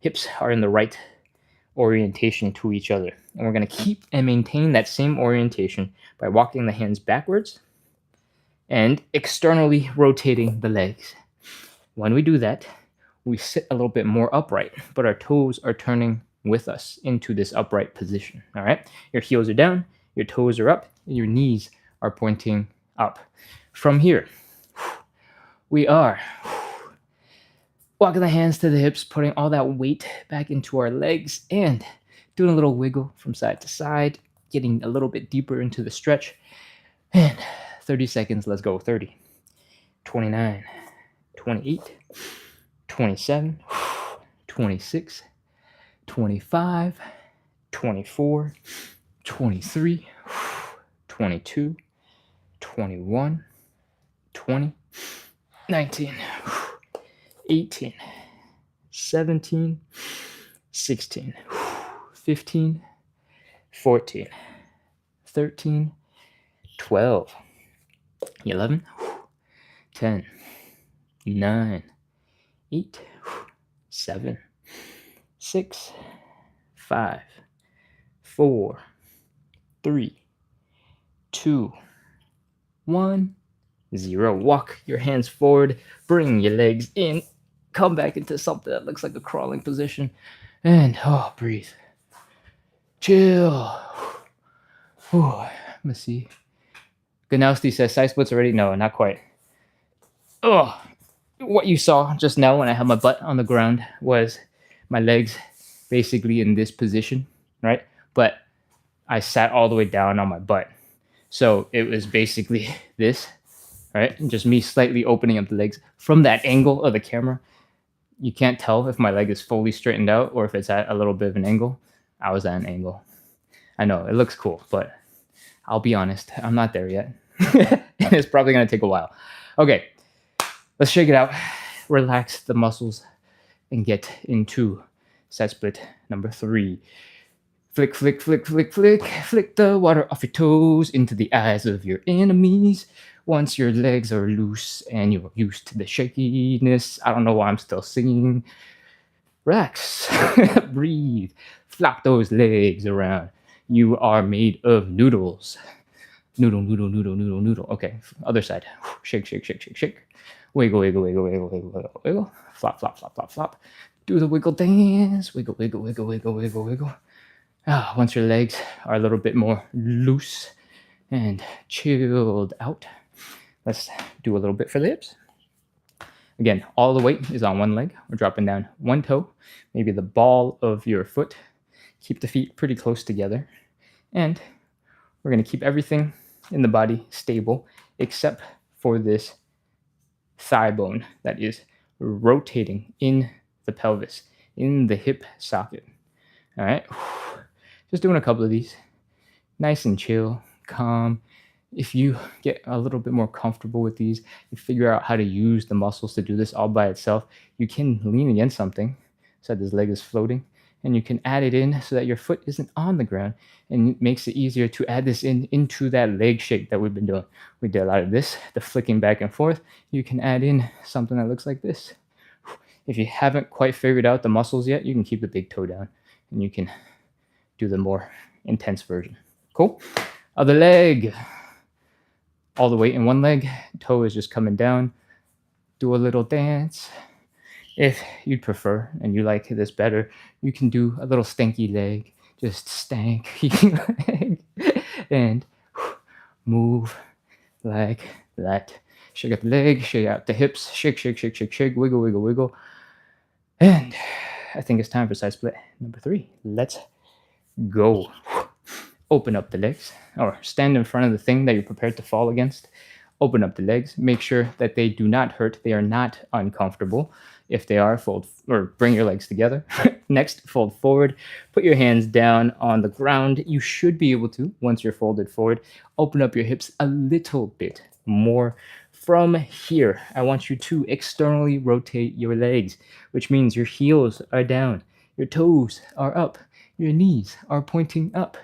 hips are in the right orientation to each other. And we're going to keep and maintain that same orientation by walking the hands backwards and externally rotating the legs. When we do that, we sit a little bit more upright, but our toes are turning with us into this upright position, all right? Your heels are down, your toes are up, and your knees are pointing up. From here, we are walking the hands to the hips, putting all that weight back into our legs, and doing a little wiggle from side to side, getting a little bit deeper into the stretch. And 30 seconds, let's go. 30, 29, 28, 27, 26, 25, 24, 23, 22, 21, 20, 19, 18, 17, 16, 15, 14, 13, 12, 11, 10, 9, 8, 7, 6, 5, 4, 3, 2, 1, 0. Walk your hands forward, bring your legs in, come back into something that looks like a crawling position, and breathe. Chill. Let's see. Ganowski says side splits already? No, not quite. What you saw just now when I had my butt on the ground was my legs basically in this position, right? But I sat all the way down on my butt. So it was basically this, right? And just me slightly opening up the legs. From that angle of the camera, you can't tell if my leg is fully straightened out or if it's at a little bit of an angle. I was at an angle. I know, it looks cool, but I'll be honest, I'm not there yet. It's probably going to take a while. Okay, let's shake it out. Relax the muscles and get into side split number 3. Flick, flick, flick, flick, flick. Flick the water off your toes into the eyes of your enemies. Once your legs are loose and you're used to the shakiness. I don't know why I'm still singing. Relax. Breathe. Flop those legs around. You are made of noodles. Noodle, noodle, noodle, noodle, noodle. Okay, other side. Shake, shake, shake, shake, shake. Wiggle, wiggle, wiggle, wiggle, wiggle, wiggle, wiggle. Flop, flop, flop, flop, flop. Do the wiggle dance. Wiggle, wiggle, wiggle, wiggle, wiggle, wiggle. Once your legs are a little bit more loose and chilled out, let's do a little bit for the hips. Again, all the weight is on one leg. We're dropping down one toe, maybe the ball of your foot. Keep the feet pretty close together. And we're going to keep everything in the body stable except for this thigh bone that is rotating in the pelvis, in the hip socket. All right. Just doing a couple of these. Nice and chill, calm. If you get a little bit more comfortable with these, you figure out how to use the muscles to do this all by itself. You can lean against something so that this leg is floating, and you can add it in so that your foot isn't on the ground, and it makes it easier to add this into that leg shake that we've been doing. We did a lot of this, the flicking back and forth. You can add in something that looks like this. If you haven't quite figured out the muscles yet, you can keep the big toe down, and you can do the more intense version. Cool. Other leg. All the weight in one leg. Toe is just coming down. Do a little dance. If you'd prefer and you like this better, you can do a little stanky leg. Just stanky leg. And move like that. Shake out the leg. Shake out the hips. Shake, shake, shake, shake, shake. Wiggle, wiggle, wiggle. And I think it's time for side split number 3. Let's go. Open up the legs, or stand in front of the thing that you're prepared to fall against. Open up the legs. Make sure that they do not hurt. They are not uncomfortable. If they are, fold or bring your legs together. Next, fold forward. Put your hands down on the ground. You should be able to, once you're folded forward, open up your hips a little bit more. From here, I want you to externally rotate your legs, which means your heels are down, your toes are up, your knees are pointing up.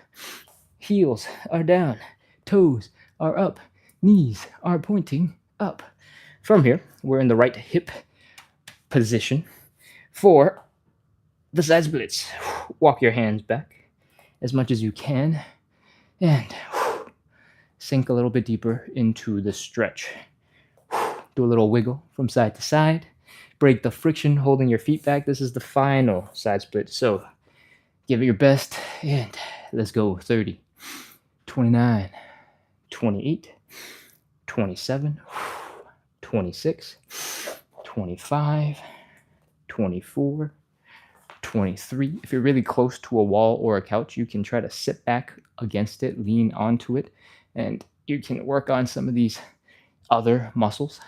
Heels are down, toes are up, knees are pointing up. From here, we're in the right hip position for the side splits. Walk your hands back as much as you can and sink a little bit deeper into the stretch. Do a little wiggle from side to side. Break the friction holding your feet back. This is the final side split, so give it your best, and let's go. 30, 29, 28, 27, 26, 25, 24, 23. If you're really close to a wall or a couch, you can try to sit back against it, lean onto it, and you can work on some of these other muscles,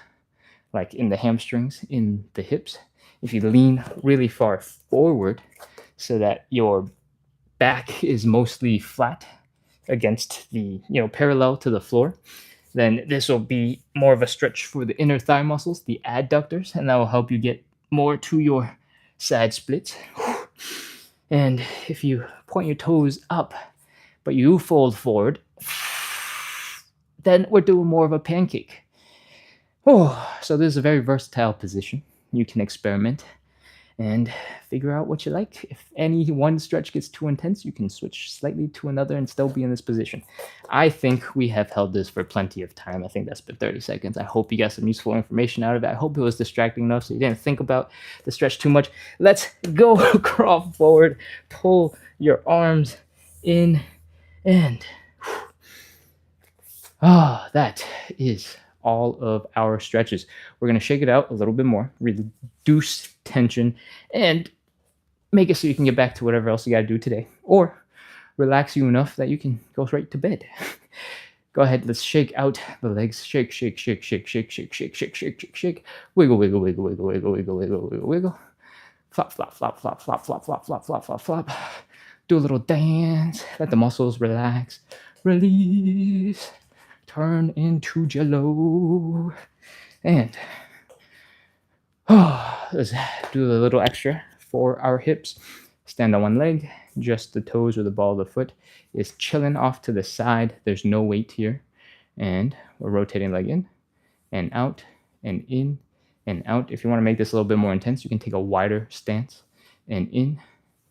like in the hamstrings, in the hips. If you lean really far forward so that your back is mostly flat against the, parallel to the floor, then this will be more of a stretch for the inner thigh muscles, the adductors, and that will help you get more to your side splits. And if you point your toes up, but you fold forward, then we're doing more of a pancake. Oh, so this is a very versatile position. You can experiment and figure out what you like. If any one stretch gets too intense, you can switch slightly to another and still be in this position. I think we have held this for plenty of time. I think that's been 30 seconds. I hope you got some useful information out of it. I hope it was distracting enough so you didn't think about the stretch too much. Let's go. Crawl forward, pull your arms in, and that is all of our stretches. We're going to shake it out a little bit more, reduce tension, and make it so you can get back to whatever else you got to do today, or relax you enough that you can go right to bed. Go ahead, let's shake out the legs. Shake, shake, shake, shake, shake, shake, shake, shake, shake, shake, shake. Wiggle, wiggle, wiggle, wiggle, wiggle, wiggle, wiggle, wiggle, wiggle. Flop, flop, flop, flop, flop, flop, flop, flop, flop, flop, flop. Do a little dance. Let the muscles relax. Release. Turn into jello. And let's do a little extra for our hips. Stand on one leg, just the toes or the ball of the foot is chilling off to the side. There's no weight here. And we're rotating leg in and out and in and out. If you want to make this a little bit more intense, you can take a wider stance and in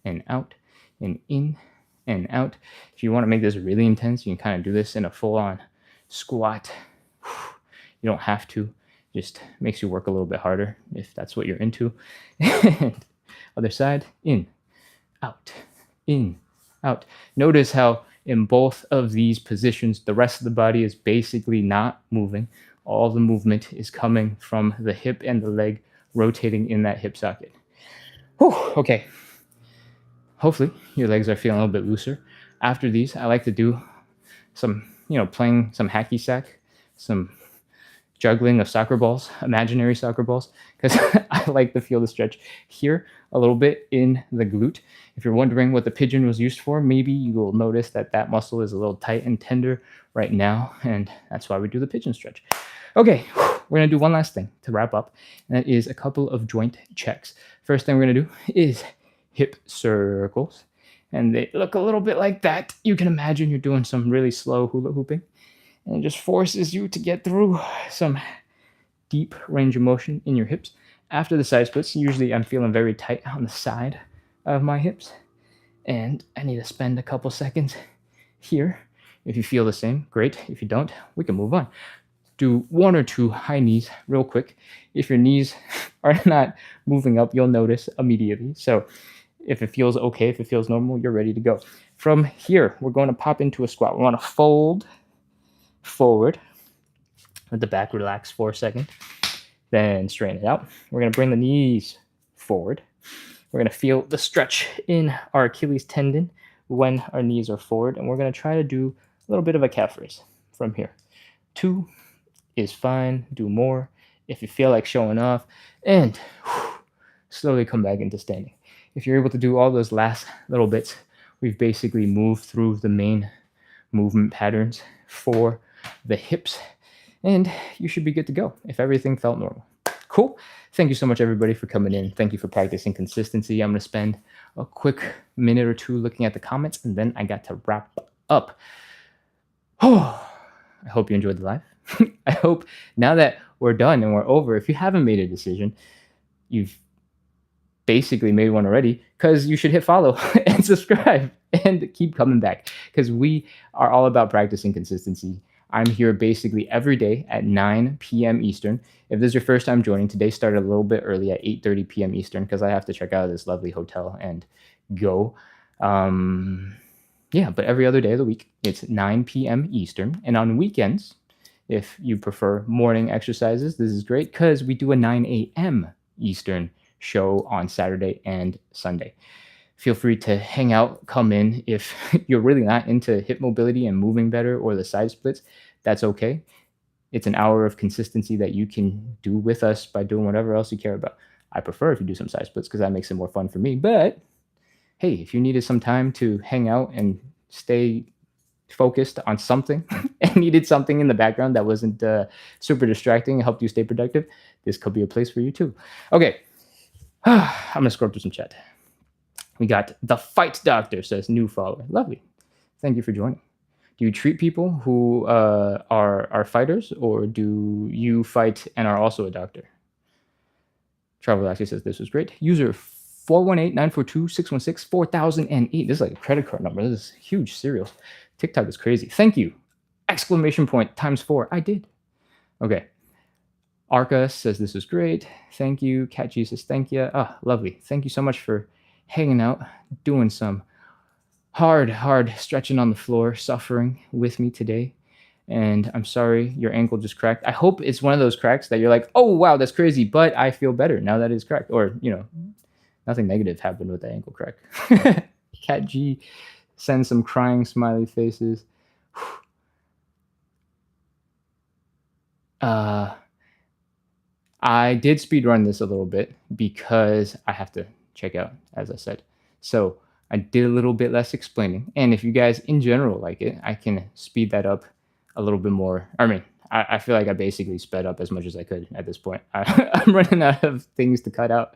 and out and in and out. If you want to make this really intense, you can kind of do this in a full-on squat. You don't have to. Just makes you work a little bit harder if that's what you're into. And other side, in, out, in, out. Notice how in both of these positions, the rest of the body is basically not moving. All the movement is coming from the hip and the leg rotating in that hip socket. Whew, okay. Hopefully your legs are feeling a little bit looser. After these, I like to do some, playing some hacky sack, some juggling of soccer balls, imaginary soccer balls, because I like to feel the stretch here a little bit in the glute. If you're wondering what the pigeon was used for, maybe you will notice that muscle is a little tight and tender right now, and that's why we do the pigeon stretch. Okay, we're going to do one last thing to wrap up, and that is a couple of joint checks. First thing we're going to do is hip circles, and they look a little bit like that. You can imagine you're doing some really slow hula hooping, and it just forces you to get through some deep range of motion in your hips. After the side splits, usually I'm feeling very tight on the side of my hips, and I need to spend a couple seconds here. If you feel the same, great. If you don't, we can move on. Do one or two high knees real quick. If your knees are not moving up, you'll notice immediately. So if it feels okay, if it feels normal, you're ready to go. From here, we're going to pop into a squat. We want to fold forward. Let the back relax for a second. Then straighten it out. We're going to bring the knees forward. We're going to feel the stretch in our Achilles tendon when our knees are forward. And we're going to try to do a little bit of a calf raise from here. 2 is fine. Do more if you feel like showing off. And slowly come back into standing. If you're able to do all those last little bits, we've basically moved through the main movement patterns for the hips, and you should be good to go if everything felt normal. Cool. Thank you so much, everybody, for coming in. Thank you for practicing consistency. I'm going to spend a quick minute or two looking at the comments, and then I got to wrap up. Oh, I hope you enjoyed the live. I hope now that we're done and we're over, if you haven't made a decision, you've basically made one already, because you should hit follow and subscribe and keep coming back, because we are all about practicing consistency. I'm here basically every day at 9 p.m. Eastern. If this is your first time joining, today started a little bit early at 8:30 p.m. Eastern, because I have to check out of this lovely hotel and go. But every other day of the week, it's 9 p.m. Eastern. And on weekends, if you prefer morning exercises, this is great, because we do a 9 a.m. Eastern show on Saturday and Sunday. Feel free to hang out, come in. If you're really not into hip mobility and moving better or the side splits, that's okay. It's an hour of consistency that you can do with us by doing whatever else you care about. I prefer if you do some side splits, because that makes it more fun for me. But hey, if you needed some time to hang out and stay focused on something and needed something in the background that wasn't super distracting and helped you stay productive, this could be a place for you too. Okay. I'm going to scroll through some chat. We got the Fight Doctor says new follower. Lovely. Thank you for joining. Do you treat people who are fighters, or do you fight and are also a doctor? Travel actually says this was great. User 418-942-616-4008. This is like a credit card number. This is huge serials. TikTok is crazy. Thank you. Exclamation point times 4. I did. Okay. Arca says this was great. Thank you. Cat Jesus, thank you. Ah, lovely. Thank you so much for hanging out, doing some hard stretching on the floor, suffering with me today. And I'm sorry your ankle just cracked. I hope it's one of those cracks that you're like, oh, wow, that's crazy, but I feel better now that it's cracked. Or, nothing negative happened with the ankle crack. Cat G sends some crying smiley faces. I did speed run this a little bit because I have to check out, as I said. So I did a little bit less explaining. And if you guys in general like it, I can speed that up a little bit more. I mean, I feel like I basically sped up as much as I could at this point. I'm running out of things to cut out.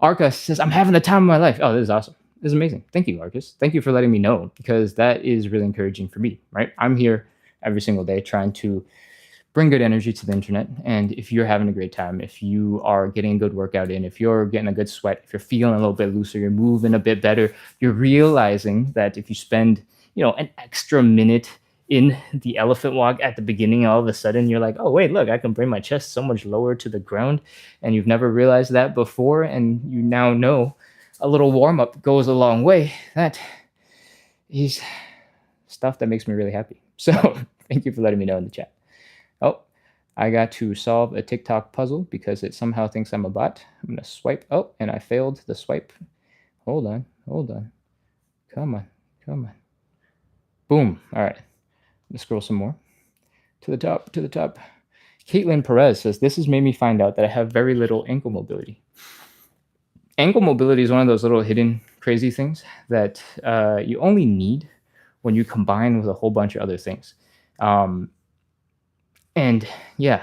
Arcus says, I'm having the time of my life. Oh, this is awesome. This is amazing. Thank you, Arcus. Thank you for letting me know, because that is really encouraging for me, right? I'm here every single day trying to bring good energy to the internet. And if you're having a great time, if you are getting a good workout in, if you're getting a good sweat, if you're feeling a little bit looser, you're moving a bit better, you're realizing that if you spend, an extra minute in the elephant walk at the beginning, all of a sudden you're like, oh, wait, look, I can bring my chest so much lower to the ground. And you've never realized that before. And you now know a little warm up goes a long way. That is stuff that makes me really happy. So thank you for letting me know in the chat. Oh, I got to solve a TikTok puzzle because it somehow thinks I'm a bot. I'm going to swipe. Oh, and I failed the swipe. Hold on. Come on. Boom. All right. Let's scroll some more. To the top. Caitlin Perez says, this has made me find out that I have very little ankle mobility. Ankle mobility is one of those little hidden crazy things that you only need when you combine with a whole bunch of other things. And yeah,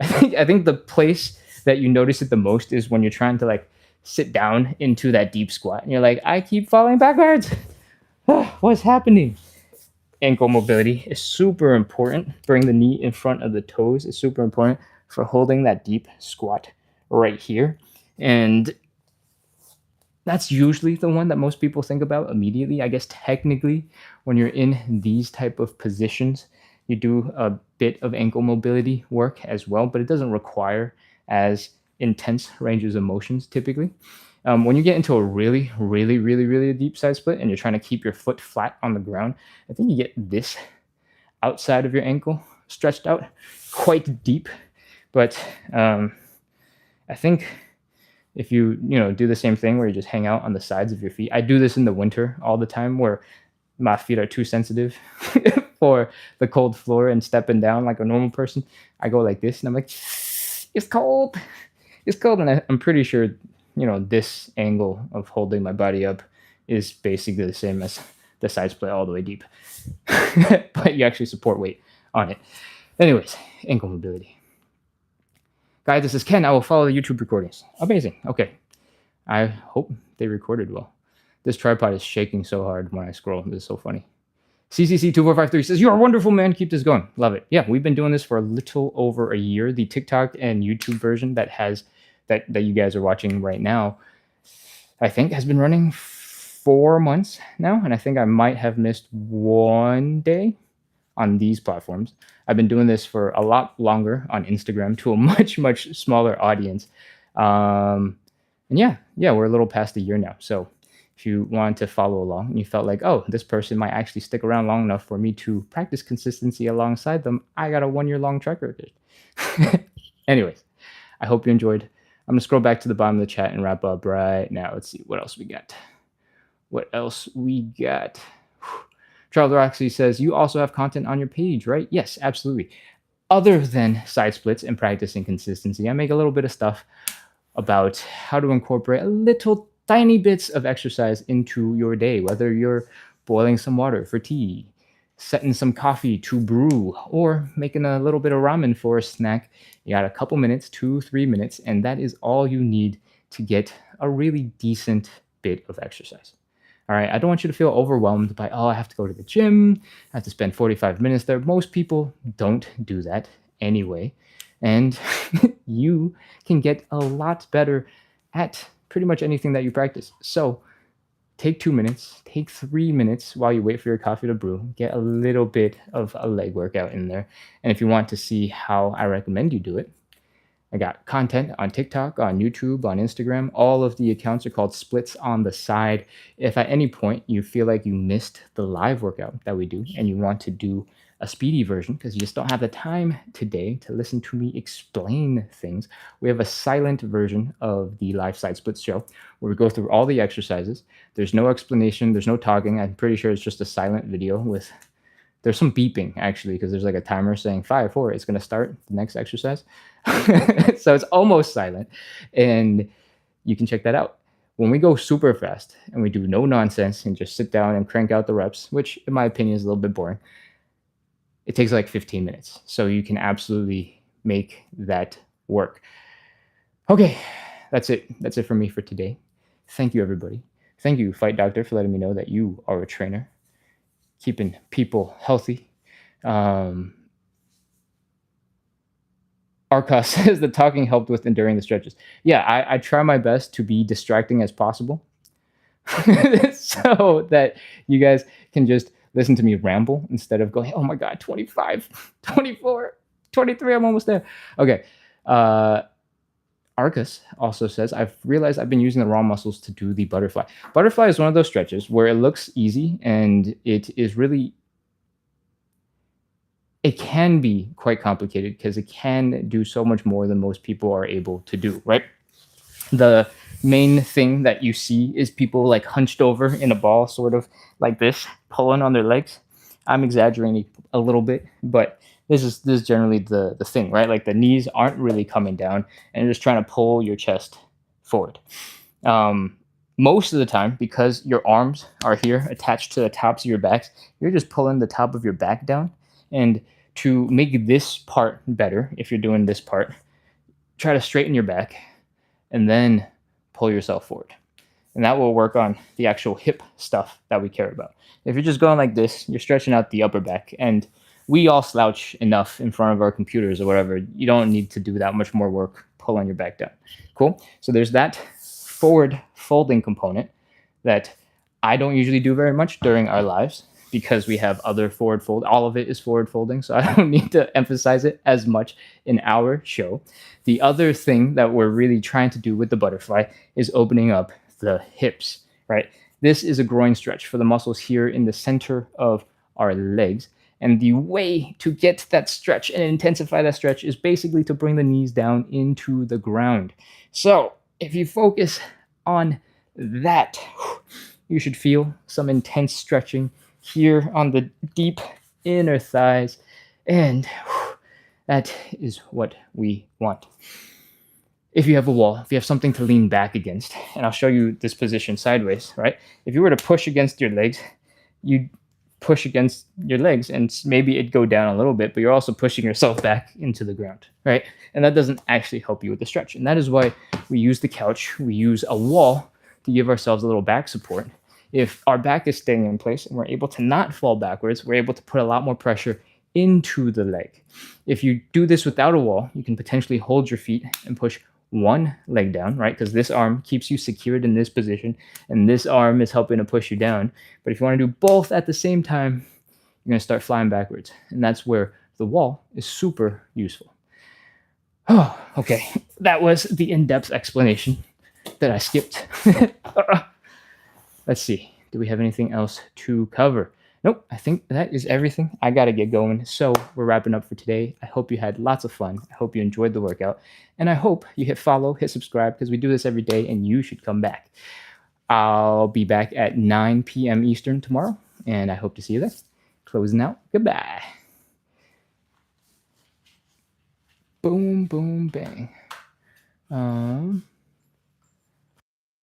I think the place that you notice it the most is when you're trying to like sit down into that deep squat and you're like, I keep falling backwards. What's happening? Ankle mobility is super important. Bring the knee in front of the toes is super important for holding that deep squat right here. And that's usually the one that most people think about immediately. I guess technically, when you're in these type of positions, you do a bit of ankle mobility work as well, but it doesn't require as intense ranges of motions typically. When you get into a really deep side split and you're trying to keep your foot flat on the ground, I think you get this outside of your ankle stretched out quite deep. But I think if you do the same thing where you just hang out on the sides of your feet. I do this in the winter all the time where my feet are too sensitive for the cold floor and stepping down like a normal person. I go like this and I'm like, it's cold. And I'm pretty sure, this angle of holding my body up is basically the same as the side split all the way deep. But you actually support weight on it. Anyways, ankle mobility. Guys, this is Ken. I will follow the YouTube recordings. Amazing. Okay. I hope they recorded well. This tripod is shaking so hard when I scroll. This is so funny. CCC2453 says, you are wonderful, man. Keep this going. Love it. Yeah, we've been doing this for a little over a year. The TikTok and YouTube version that you guys are watching right now, I think has been running 4 months now. And I think I might have missed one day on these platforms. I've been doing this for a lot longer on Instagram to a much smaller audience. And yeah, we're a little past a year now. So if you want to follow along and you felt like, oh, this person might actually stick around long enough for me to practice consistency alongside them, I got a 1 year long track record. Anyways, I hope you enjoyed. I'm going to scroll back to the bottom of the chat and wrap up right now. Let's see what else we got. Charles Roxy says, you also have content on your page, right? Yes, absolutely. Other than side splits and practicing consistency, I make a little bit of stuff about how to incorporate a little tiny bits of exercise into your day, whether you're boiling some water for tea, setting some coffee to brew, or making a little bit of ramen for a snack. You got a couple minutes, 2-3 minutes, and that is all you need to get a really decent bit of exercise. All right. I don't want you to feel overwhelmed by, oh, I have to go to the gym. I have to spend 45 minutes there. Most people don't do that anyway. And you can get a lot better at pretty much anything that you practice. So take 2 minutes, take 3 minutes while you wait for your coffee to brew. Get a little bit of a leg workout in there. And if you want to see how I recommend you do it, I got content on TikTok, on YouTube, on Instagram. All of the accounts are called Splits on the Side. If at any point you feel like you missed the live workout that we do and you want to do a speedy version because you just don't have the time today to listen to me explain things, we have a silent version of the live side splits show where we go through all the exercises. There's no explanation, there's no talking. I'm pretty sure it's just a silent video with there's some beeping actually because there's like a timer saying 5, 4, it's going to start the next exercise. So it's almost silent, and you can check that out. When we go super fast and we do no nonsense and just sit down and crank out the reps, which in my opinion is a little bit boring, it takes like 15 minutes. So you can absolutely make that work. Okay, that's it. That's it for me for today. Thank you, everybody. Thank you, Fight Doctor, for letting me know that you are a trainer, keeping people healthy. Arcos says the talking helped with enduring the stretches. Yeah, I try my best to be distracting as possible so that you guys can just listen to me ramble instead of going, oh my God, 25, 24, 23, I'm almost there. Okay. Arcus also says, I've realized I've been using the raw muscles to do the butterfly. Butterfly is one of those stretches where it looks easy and it is really, it can be quite complicated because it can do so much more than most people are able to do, right? The main thing that you see is people like hunched over in a ball, sort of like this, pulling on their legs. I'm exaggerating a little bit, but this is generally the thing, right? Like the knees aren't really coming down and you're just trying to pull your chest forward. Most of the time, because your arms are here attached to the tops of your backs, you're just pulling the top of your back down. And to make this part better, if you're doing this part, try to straighten your back and then pull yourself forward. And that will work on the actual hip stuff that we care about. If you're just going like this, you're stretching out the upper back. And we all slouch enough in front of our computers or whatever. You don't need to do that much more work pulling your back down. Cool? So there's that forward folding component that I don't usually do very much during our lives because we have other forward fold. All of it is forward folding, so I don't need to emphasize it as much in our show. The other thing that we're really trying to do with the butterfly is opening up the hips, right? This is a groin stretch for the muscles here in the center of our legs. And the way to get that stretch and intensify that stretch is basically to bring the knees down into the ground. So if you focus on that, you should feel some intense stretching here on the deep inner thighs. And that is what we want. If you have a wall, if you have something to lean back against, and I'll show you this position sideways, right? If you were to push against your legs, you'd push against your legs and maybe it'd go down a little bit, but you're also pushing yourself back into the ground, right? And that doesn't actually help you with the stretch. And that is why we use the couch, we use a wall to give ourselves a little back support. If our back is staying in place and we're able to not fall backwards, we're able to put a lot more pressure into the leg. If you do this without a wall, you can potentially hold your feet and push one leg down, right? Because this arm keeps you secured in this position and this arm is helping to push you down. But if you want to do both at the same time, you're going to start flying backwards. And that's where the wall is super useful. Oh, okay. That was the in-depth explanation that I skipped. Let's see. Do we have anything else to cover? Nope, I think that is everything. I got to get going. So we're wrapping up for today. I hope you had lots of fun. I hope you enjoyed the workout. And I hope you hit follow, hit subscribe, because we do this every day and you should come back. I'll be back at 9 p.m. Eastern tomorrow, and I hope to see you there. Closing out. Goodbye. Boom, boom, bang.